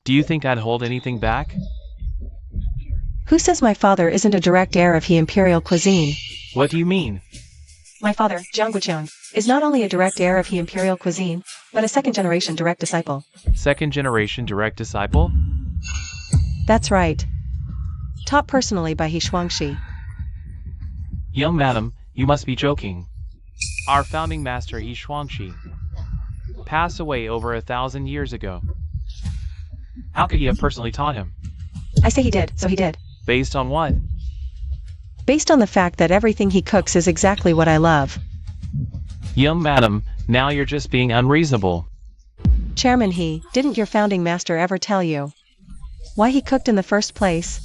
Do you think I'd hold anything back? Who says my father isn't a direct heir of He imperial cuisine? What do you mean? My father, Jiang Guqiang, is not only a direct heir of He imperial cuisine, but a second-generation direct disciple. Second-generation direct disciple? That's right. Taught personally by He Shuangxi. Young madam, you must be joking. Our founding master He Shuangxi passed away over 1,000 years ago. How could you have personally taught him? I say he did, so he did. Based on what? Based on the fact that everything he cooks is exactly what I love. Young madam, now you're just being unreasonable. Chairman He, didn't your founding master ever tell you why he cooked in the first place?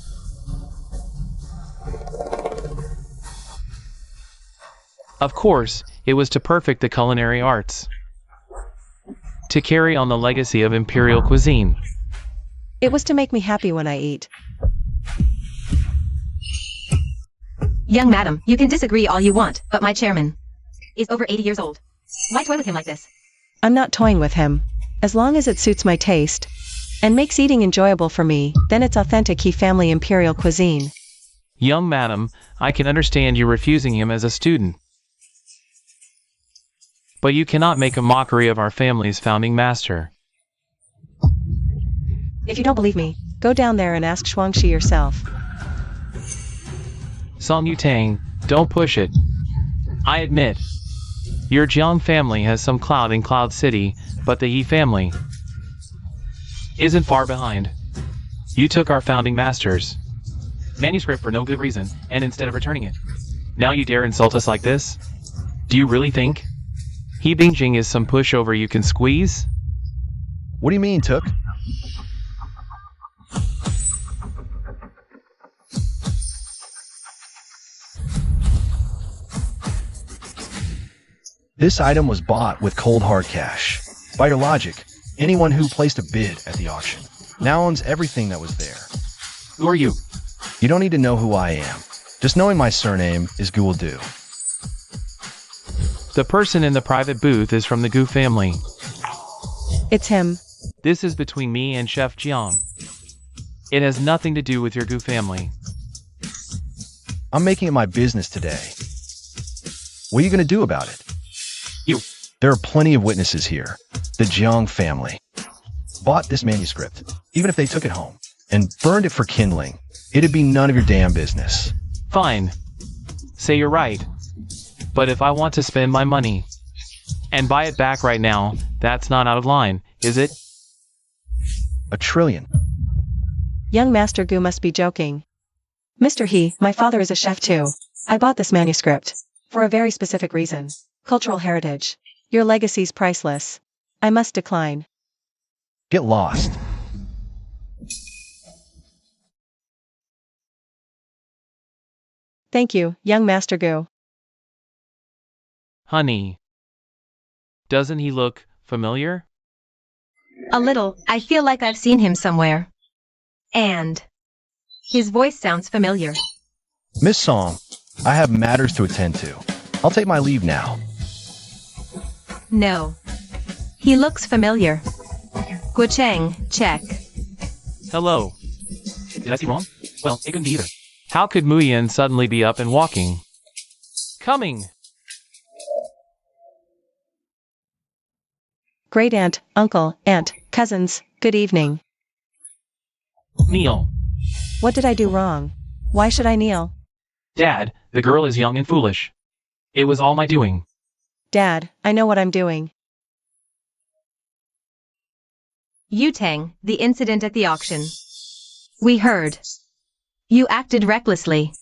Of course, it was to perfect the culinary arts. To carry on the legacy of imperial cuisine. It was to make me happy when I eat. Young madam, you can disagree all you want, but my chairman is over 80 years old. Why toy with him like this? I'm not toying with him. As long as it suits my taste and makes eating enjoyable for me, then it's authentic He family imperial cuisine. Young madam, I can understand you refusing him as a student. But you cannot make a mockery of our family's founding master. If you don't believe me, go down there and ask Shuangshi yourself. Song Yutang, don't push it. I admit, your Jiang family has some clout in Cloud City, but the Yi family isn't far behind. You took our founding master's manuscript for no good reason, and instead of returning it, now you dare insult us like this? Do you really think He Bingjing is some pushover you can squeeze? What do you mean, Took? This item was bought with cold hard cash. By your logic, anyone who placed a bid at the auction now owns everything that was there. Who are you? You don't need to know who I am. Just knowing my surname is Guldu. The person in the private booth is from the Gu family. It's him. This is between me and Chef Jiang. It has nothing to do with your Gu family. I'm making it my business today. What are you going to do about it? You. There are plenty of witnesses here. The Jiang family bought this manuscript. Even if they took it home and burned it for kindling, it'd be none of your damn business. Fine. Say you're right. But if I want to spend my money and buy it back right now, that's not out of line, is it? $1 trillion. Young Master Gu must be joking. Mr. He, my father is a chef too. I bought this manuscript for a very specific reason. Cultural heritage. Your legacy's priceless. I must decline. Get lost. Thank you, young Master Gu. Honey. Doesn't he look familiar? A little. I feel like I've seen him somewhere. And his voice sounds familiar. Miss Song, I have matters to attend to. I'll take my leave now. No. He looks familiar. Guocheng, check. Hello. Did I see wrong? Well, it couldn't be either. How could Muyan suddenly be up and walking? Coming! Great aunt, uncle, aunt, cousins, good evening. Kneel. What did I do wrong? Why should I kneel? Dad, the girl is young and foolish. It was all my doing. Dad, I know what I'm doing. Yutang, the incident at the auction. We heard. You acted recklessly.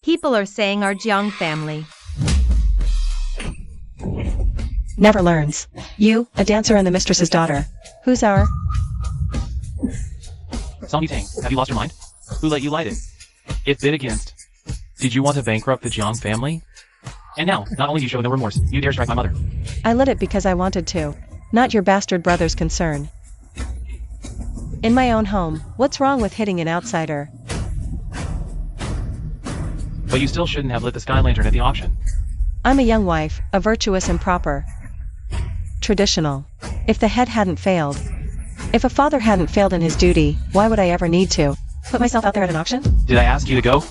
People are saying our Jiang family Never learns. You, a dancer and the mistress's daughter. Who's our? Song Yutang, have you lost your mind? Who let you light it? If bid against. Did you want to bankrupt the Jiang family? And now, not only you show no remorse, you dare strike my mother. I lit it because I wanted to. Not your bastard brother's concern. In my own home, what's wrong with hitting an outsider? But you still shouldn't have lit the sky lantern at the auction. I'm a young wife, a virtuous and proper. Traditional. If the head hadn't failed. If a father hadn't failed in his duty, why would I ever need to put myself out there at an auction? Did I ask you to go?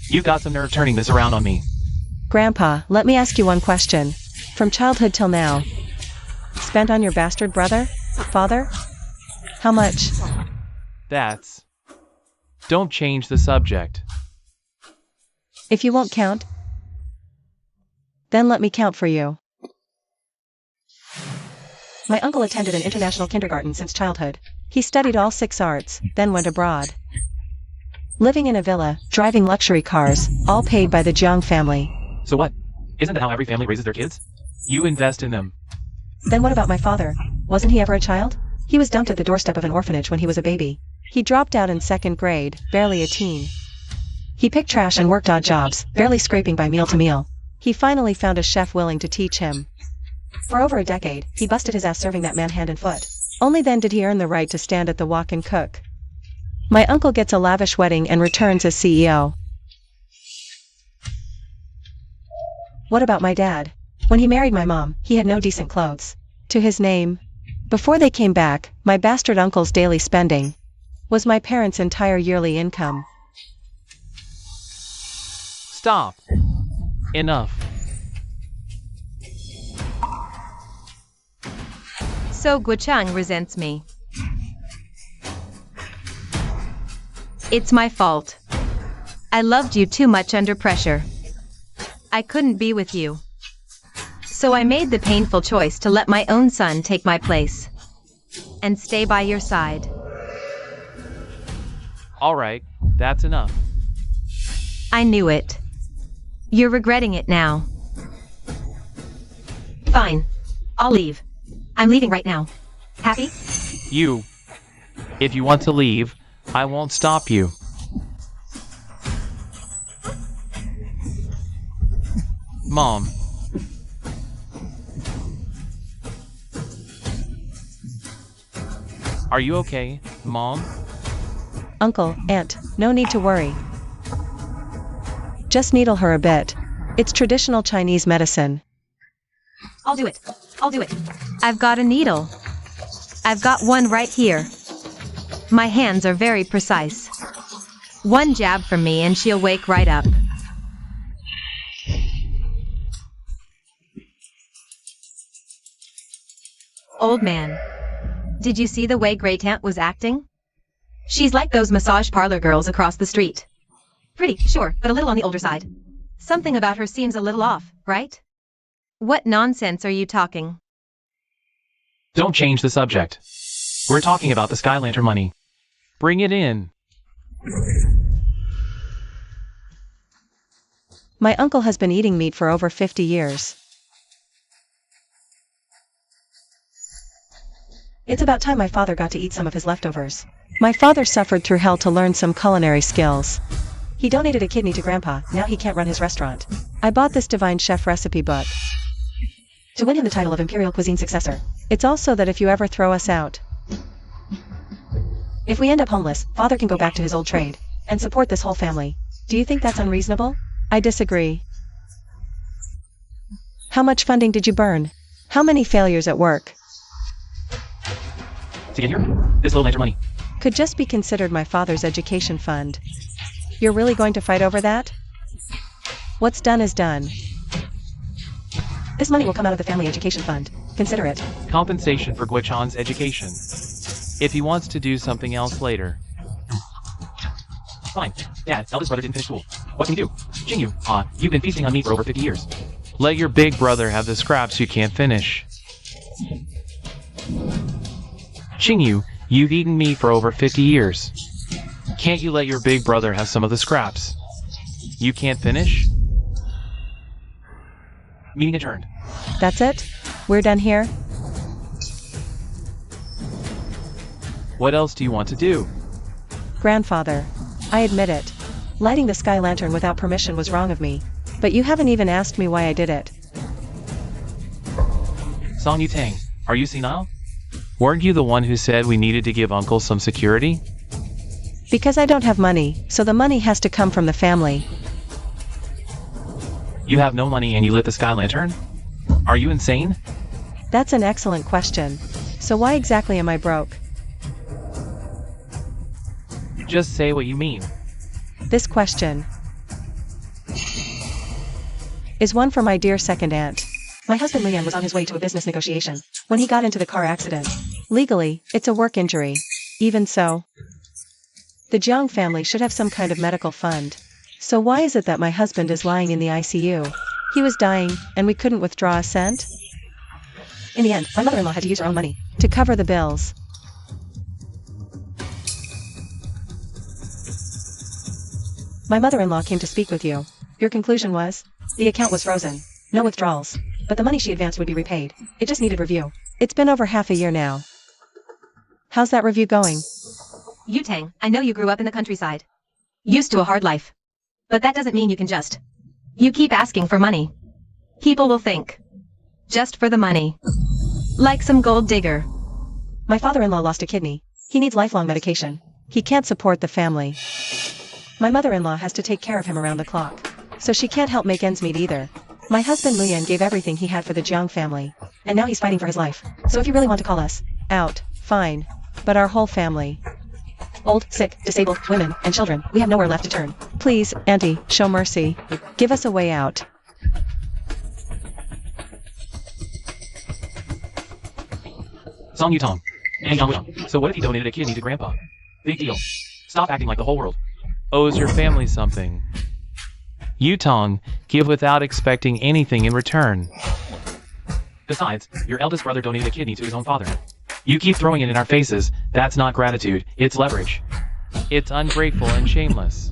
You've got some nerve turning this around on me. Grandpa, let me ask you one question. From childhood till now. Spent on your bastard brother? Father? How much? That's... Don't change the subject. If you won't count, then let me count for you. My uncle attended an international kindergarten since childhood. He studied all 6 arts, then went abroad. Living in a villa, driving luxury cars, all paid by the Jiang family. So what? Isn't that how every family raises their kids? You invest in them. Then what about my father? Wasn't he ever a child? He was dumped at the doorstep of an orphanage when he was a baby. He dropped out in 2nd grade, barely a teen. He picked trash and worked odd jobs, barely scraping by meal to meal. He finally found a chef willing to teach him. For over a decade, he busted his ass serving that man hand and foot. Only then did he earn the right to stand at the wok and cook. My uncle gets a lavish wedding and returns as CEO. What about my dad? When he married my mom, he had no decent clothes to his name. Before they came back, my bastard uncle's daily spending was my parents' entire yearly income. Stop. Enough. So Guochang resents me. It's my fault. I loved you too much under pressure. I couldn't be with you. So I made the painful choice to let my own son take my place. And stay by your side. Alright, that's enough. I knew it. You're regretting it now. Fine. I'll leave. I'm leaving right now. Happy? You. If you want to leave, I won't stop you. Mom. Are you okay, Mom? Uncle, Aunt, no need to worry. Just needle her a bit. It's traditional Chinese medicine. I'll do it. I'll do it. I've got a needle. I've got one right here. My hands are very precise. One jab from me and she'll wake right up. Old man. Did you see the way Great Aunt was acting? She's like those massage parlor girls across the street. Pretty, sure, but a little on the older side. Something about her seems a little off, right? What nonsense are you talking? Don't change the subject. We're talking about the Sky Lantern money. Bring it in. My uncle has been eating meat for over 50 years. It's about time my father got to eat some of his leftovers. My father suffered through hell to learn some culinary skills. He donated a kidney to Grandpa, now he can't run his restaurant. I bought this Divine Chef recipe book to win him the title of Imperial Cuisine Successor. It's also that if you ever throw us out, if we end up homeless, Father can go back to his old trade and support this whole family. Do you think that's unreasonable? I disagree. How much funding did you burn? How many failures at work? To get here, this little lantern money. Could just be considered my father's education fund. You're really going to fight over that? What's done is done. This money will come out of the family education fund. Consider it. Compensation for Guochan's education. If he wants to do something else later. Fine. Dad, eldest brother didn't finish school. What can you do? Jingyu, you've been feasting on me for over 50 years. Let your big brother have the scraps you can't finish. Jingyu, you've eaten me for over 50 years. Can't you let your big brother have some of the scraps? You can't finish? Meeting adjourned. That's it? We're done here? What else do you want to do? Grandfather, I admit it. Lighting the sky lantern without permission was wrong of me. But you haven't even asked me why I did it. Song Yutang, are you senile? Weren't you the one who said we needed to give Uncle some security? Because I don't have money, so the money has to come from the family. You have no money and you lit the sky lantern? Are you insane? That's an excellent question. So why exactly am I broke? Just say what you mean. This question is one for my dear second aunt. My husband Liam was on his way to a business negotiation when he got into the car accident. Legally, it's a work injury. Even so, the Jiang family should have some kind of medical fund. So why is it that my husband is lying in the ICU? He was dying, and we couldn't withdraw a cent? In the end, my mother-in-law had to use her own money to cover the bills. My mother-in-law came to speak with you. Your conclusion was? The account was frozen. No withdrawals. But the money she advanced would be repaid. It just needed review. It's been over half a year now. How's that review going? Yutang, I know you grew up in the countryside. Used to a hard life. But that doesn't mean you can just. You keep asking for money. People will think. Just for the money. Like some gold digger. My father-in-law lost a kidney. He needs lifelong medication. He can't support the family. My mother-in-law has to take care of him around the clock. So she can't help make ends meet either. My husband Lian gave everything he had for the Jiang family. And now he's fighting for his life. So if you really want to call us out, fine. But our whole family. Old, sick, disabled, women, and children, we have nowhere left to turn. Please, Auntie, show mercy. Give us a way out. Song Yutong. Hey Yang, so what if you donated a kidney to Grandpa? Big deal. Stop acting like the whole world owes your family something. Yutong, give without expecting anything in return. Besides, your eldest brother donated a kidney to his own father. You keep throwing it in our faces. That's not gratitude, it's leverage. It's ungrateful and shameless.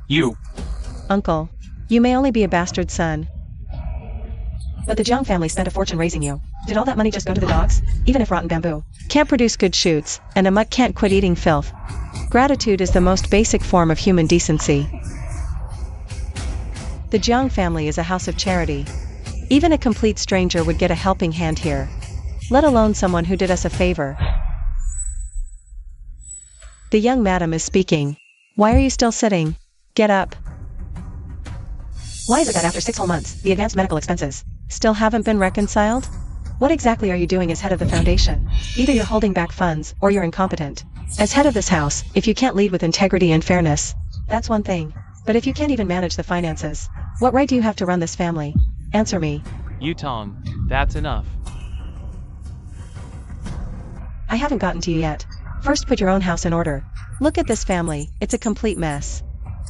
You. Uncle, you may only be a bastard son, but the Jiang family spent a fortune raising you. Did all that money just go to the dogs? Even if rotten bamboo can't produce good shoots, and a mutt can't quit eating filth. Gratitude is the most basic form of human decency. The Jiang family is a house of charity. Even a complete stranger would get a helping hand here, let alone someone who did us a favor. The young madam is speaking. Why are you still sitting? Get up. Why is it that after 6 whole months, the advanced medical expenses still haven't been reconciled? What exactly are you doing as head of the foundation? Either you're holding back funds, or you're incompetent. As head of this house, if you can't lead with integrity and fairness, that's one thing. But if you can't even manage the finances, what right do you have to run this family? Answer me. Yutong, that's enough. I haven't gotten to you yet. First put your own house in order. Look at this family, it's a complete mess.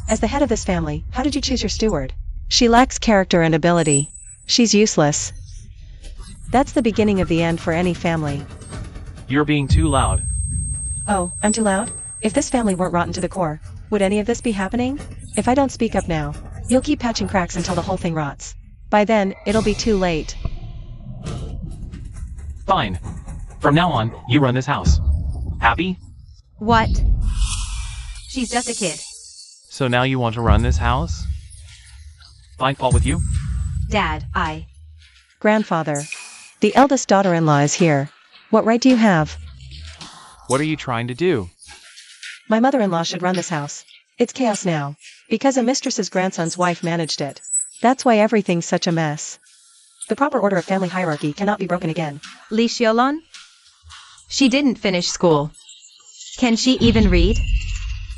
As the head of this family, how did you choose your steward? She lacks character and ability. She's useless. That's the beginning of the end for any family. You're being too loud. Oh, I'm too loud? If this family weren't rotten to the core, would any of this be happening? If I don't speak up now, you'll keep patching cracks until the whole thing rots. By then, it'll be too late. Fine. From now on, you run this house. Happy? What? She's just a kid. So now you want to run this house? Find fault with you? Dad, Grandfather. The eldest daughter-in-law is here. What right do you have? What are you trying to do? My mother-in-law should run this house. It's chaos now, because a mistress's grandson's wife managed it. That's why everything's such a mess. The proper order of family hierarchy cannot be broken again. Li Xiaolon? She didn't finish school. Can she even read?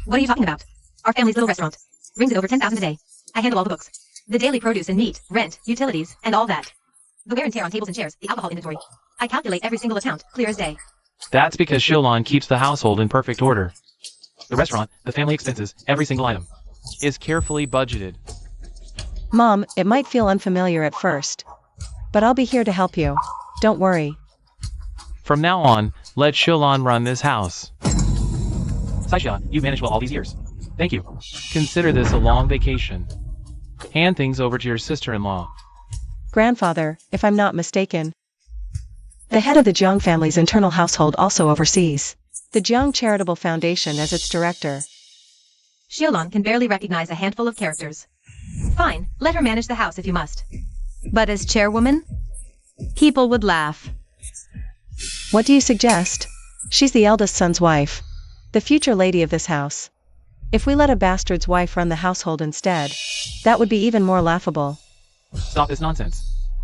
What are you talking about? Our family's little restaurant. Brings it over 10,000 a day. I handle all the books. The daily produce and meat, rent, utilities, and all that. The wear and tear on tables and chairs, the alcohol inventory. I calculate every single account, clear as day. That's because Shilon keeps the household in perfect order. The restaurant, the family expenses, every single item is carefully budgeted. Mom, it might feel unfamiliar at first, but I'll be here to help you. Don't worry. From now on, let Shilon run this house. Saixia, you've managed well all these years. Thank you. Consider this a long vacation. Hand things over to your sister-in-law. Grandfather, if I'm not mistaken, the head of the Jiang family's internal household also oversees the Jiang Charitable Foundation as its director. Xiaolon can barely recognize a handful of characters. Fine, let her manage the house if you must. But as chairwoman, people would laugh. What do you suggest? She's the eldest son's wife, the future lady of this house. If we let a bastard's wife run the household instead, that would be even more laughable. Stop this nonsense.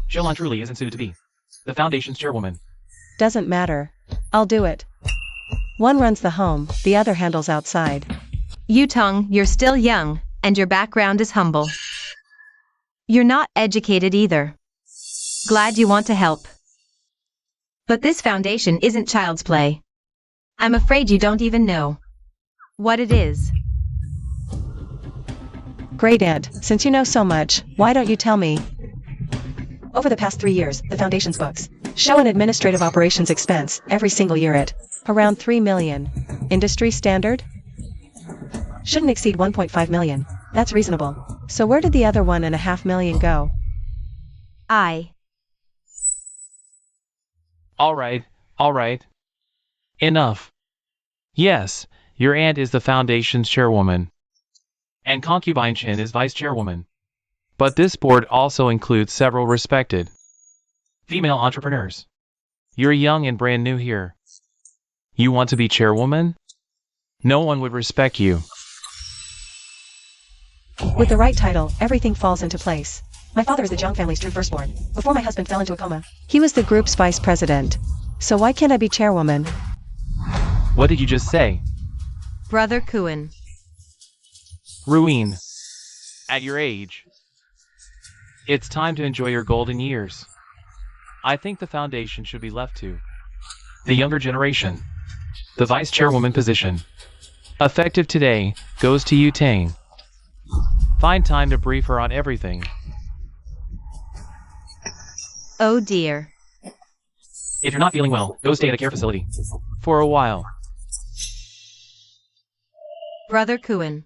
Shilon truly isn't suited to be the foundation's chairwoman. Doesn't matter. I'll do it. One runs the home, the other handles outside. Yutong, you're still young, and your background is humble. You're not educated either. Glad you want to help. But this foundation isn't child's play. I'm afraid you don't even know what it is. Great Aunt, since you know so much, why don't you tell me? Over the past 3 years, the Foundation's books show an administrative operations expense every single year at around 3 million. Industry standard? Shouldn't exceed 1.5 million. That's reasonable. So where did the other 1.5 million go? Alright. Enough. Yes, your aunt is the foundation's chairwoman. And concubine Chin is vice chairwoman. But this board also includes several respected female entrepreneurs. You're young and brand new here. You want to be chairwoman? No one would respect you. With the right title, everything falls into place. My father is the Jiang family's true firstborn. Before my husband fell into a coma, he was the group's vice president. So why can't I be chairwoman? What did you just say? Brother Kuan. Ruin. At your age. It's time to enjoy your golden years. I think the foundation should be left to the younger generation. The vice chairwoman position, effective today, goes to you, Tang. Find time to brief her on everything. Oh dear. If you're not feeling well, go stay at a care facility. For a while. Brother Kuan.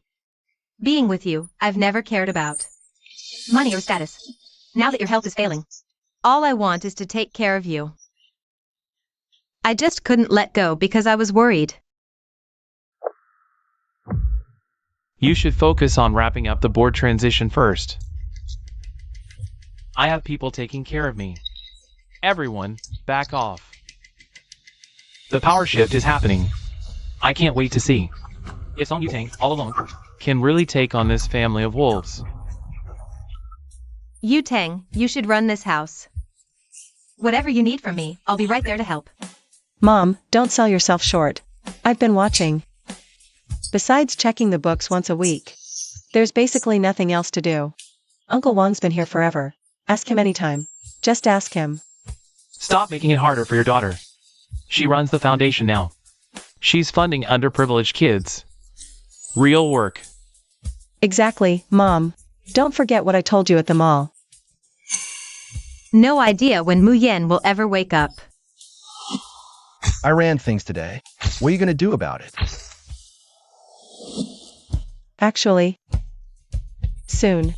Being with you, I've never cared about money or status. Now that your health is failing, all I want is to take care of you. I just couldn't let go because I was worried. You should focus on wrapping up the board transition first. I have people taking care of me. Everyone, back off. The power shift is happening. I can't wait to see if Song Yutang, all alone, can really take on this family of wolves. Yutang, you should run this house. Whatever you need from me, I'll be right there to help. Mom, don't sell yourself short. I've been watching. Besides checking the books once a week, there's basically nothing else to do. Uncle Wang's been here forever. Ask him anytime. Just ask him. Stop making it harder for your daughter. She runs the foundation now. She's funding underprivileged kids. Real work. Exactly, Mom. Don't forget what I told you at the mall. No idea when Mu Yen will ever wake up. I ran things today. What are you going to do about it? Actually, soon.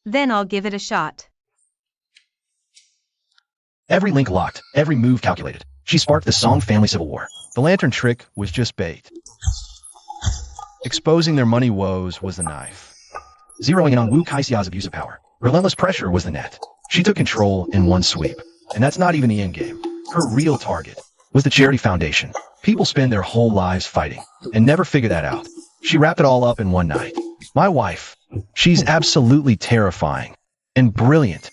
Then I'll give it a shot. Every link locked, every move calculated. She sparked the Song family civil war. The lantern trick was just bait. Exposing their money woes was the knife. Zeroing in on Wu Kaixia's abuse of power. Relentless pressure was the net. She took control in one sweep. And that's not even the endgame. Her real target was the charity foundation. People spend their whole lives fighting and never figure that out. She wrapped it all up in one night. My wife, she's absolutely terrifying and brilliant.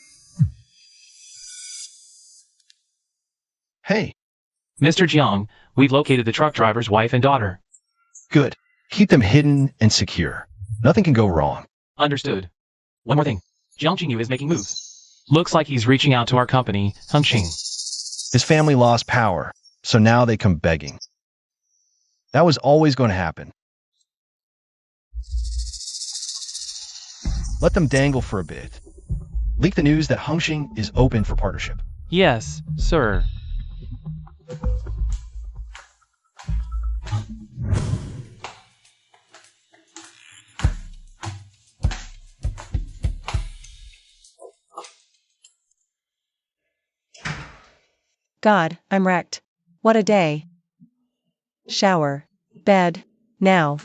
Hey. Mr. Jiang, we've located the truck driver's wife and daughter. Good. Keep them hidden and secure. Nothing can go wrong. Understood. One more thing. Jiang Qingyu is making moves. Looks like he's reaching out to our company, Hengqing. His family lost power, so now they come begging. That was always going to happen. Let them dangle for a bit. Leak the news that Hengqing is open for partnership. Yes, sir. God, I'm wrecked. What a day. Shower. Bed. Now.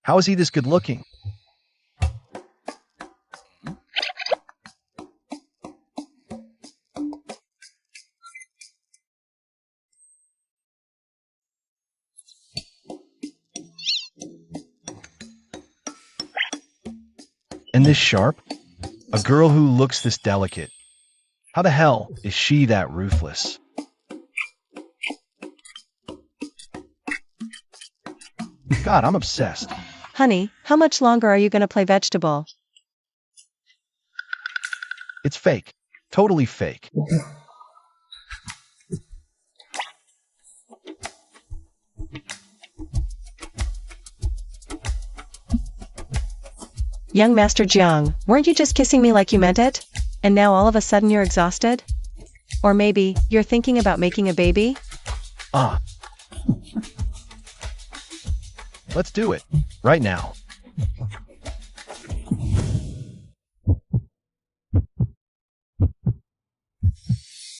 How is he this good looking? And this sharp? A girl who looks this delicate. How the hell is she that ruthless? God, I'm obsessed. Honey, how much longer are you going to play vegetable? It's fake. Totally fake. Young Master Jiang, weren't you just kissing me like you meant it? And now all of a sudden you're exhausted? Or maybe, you're thinking about making a baby? Let's do it. Right now.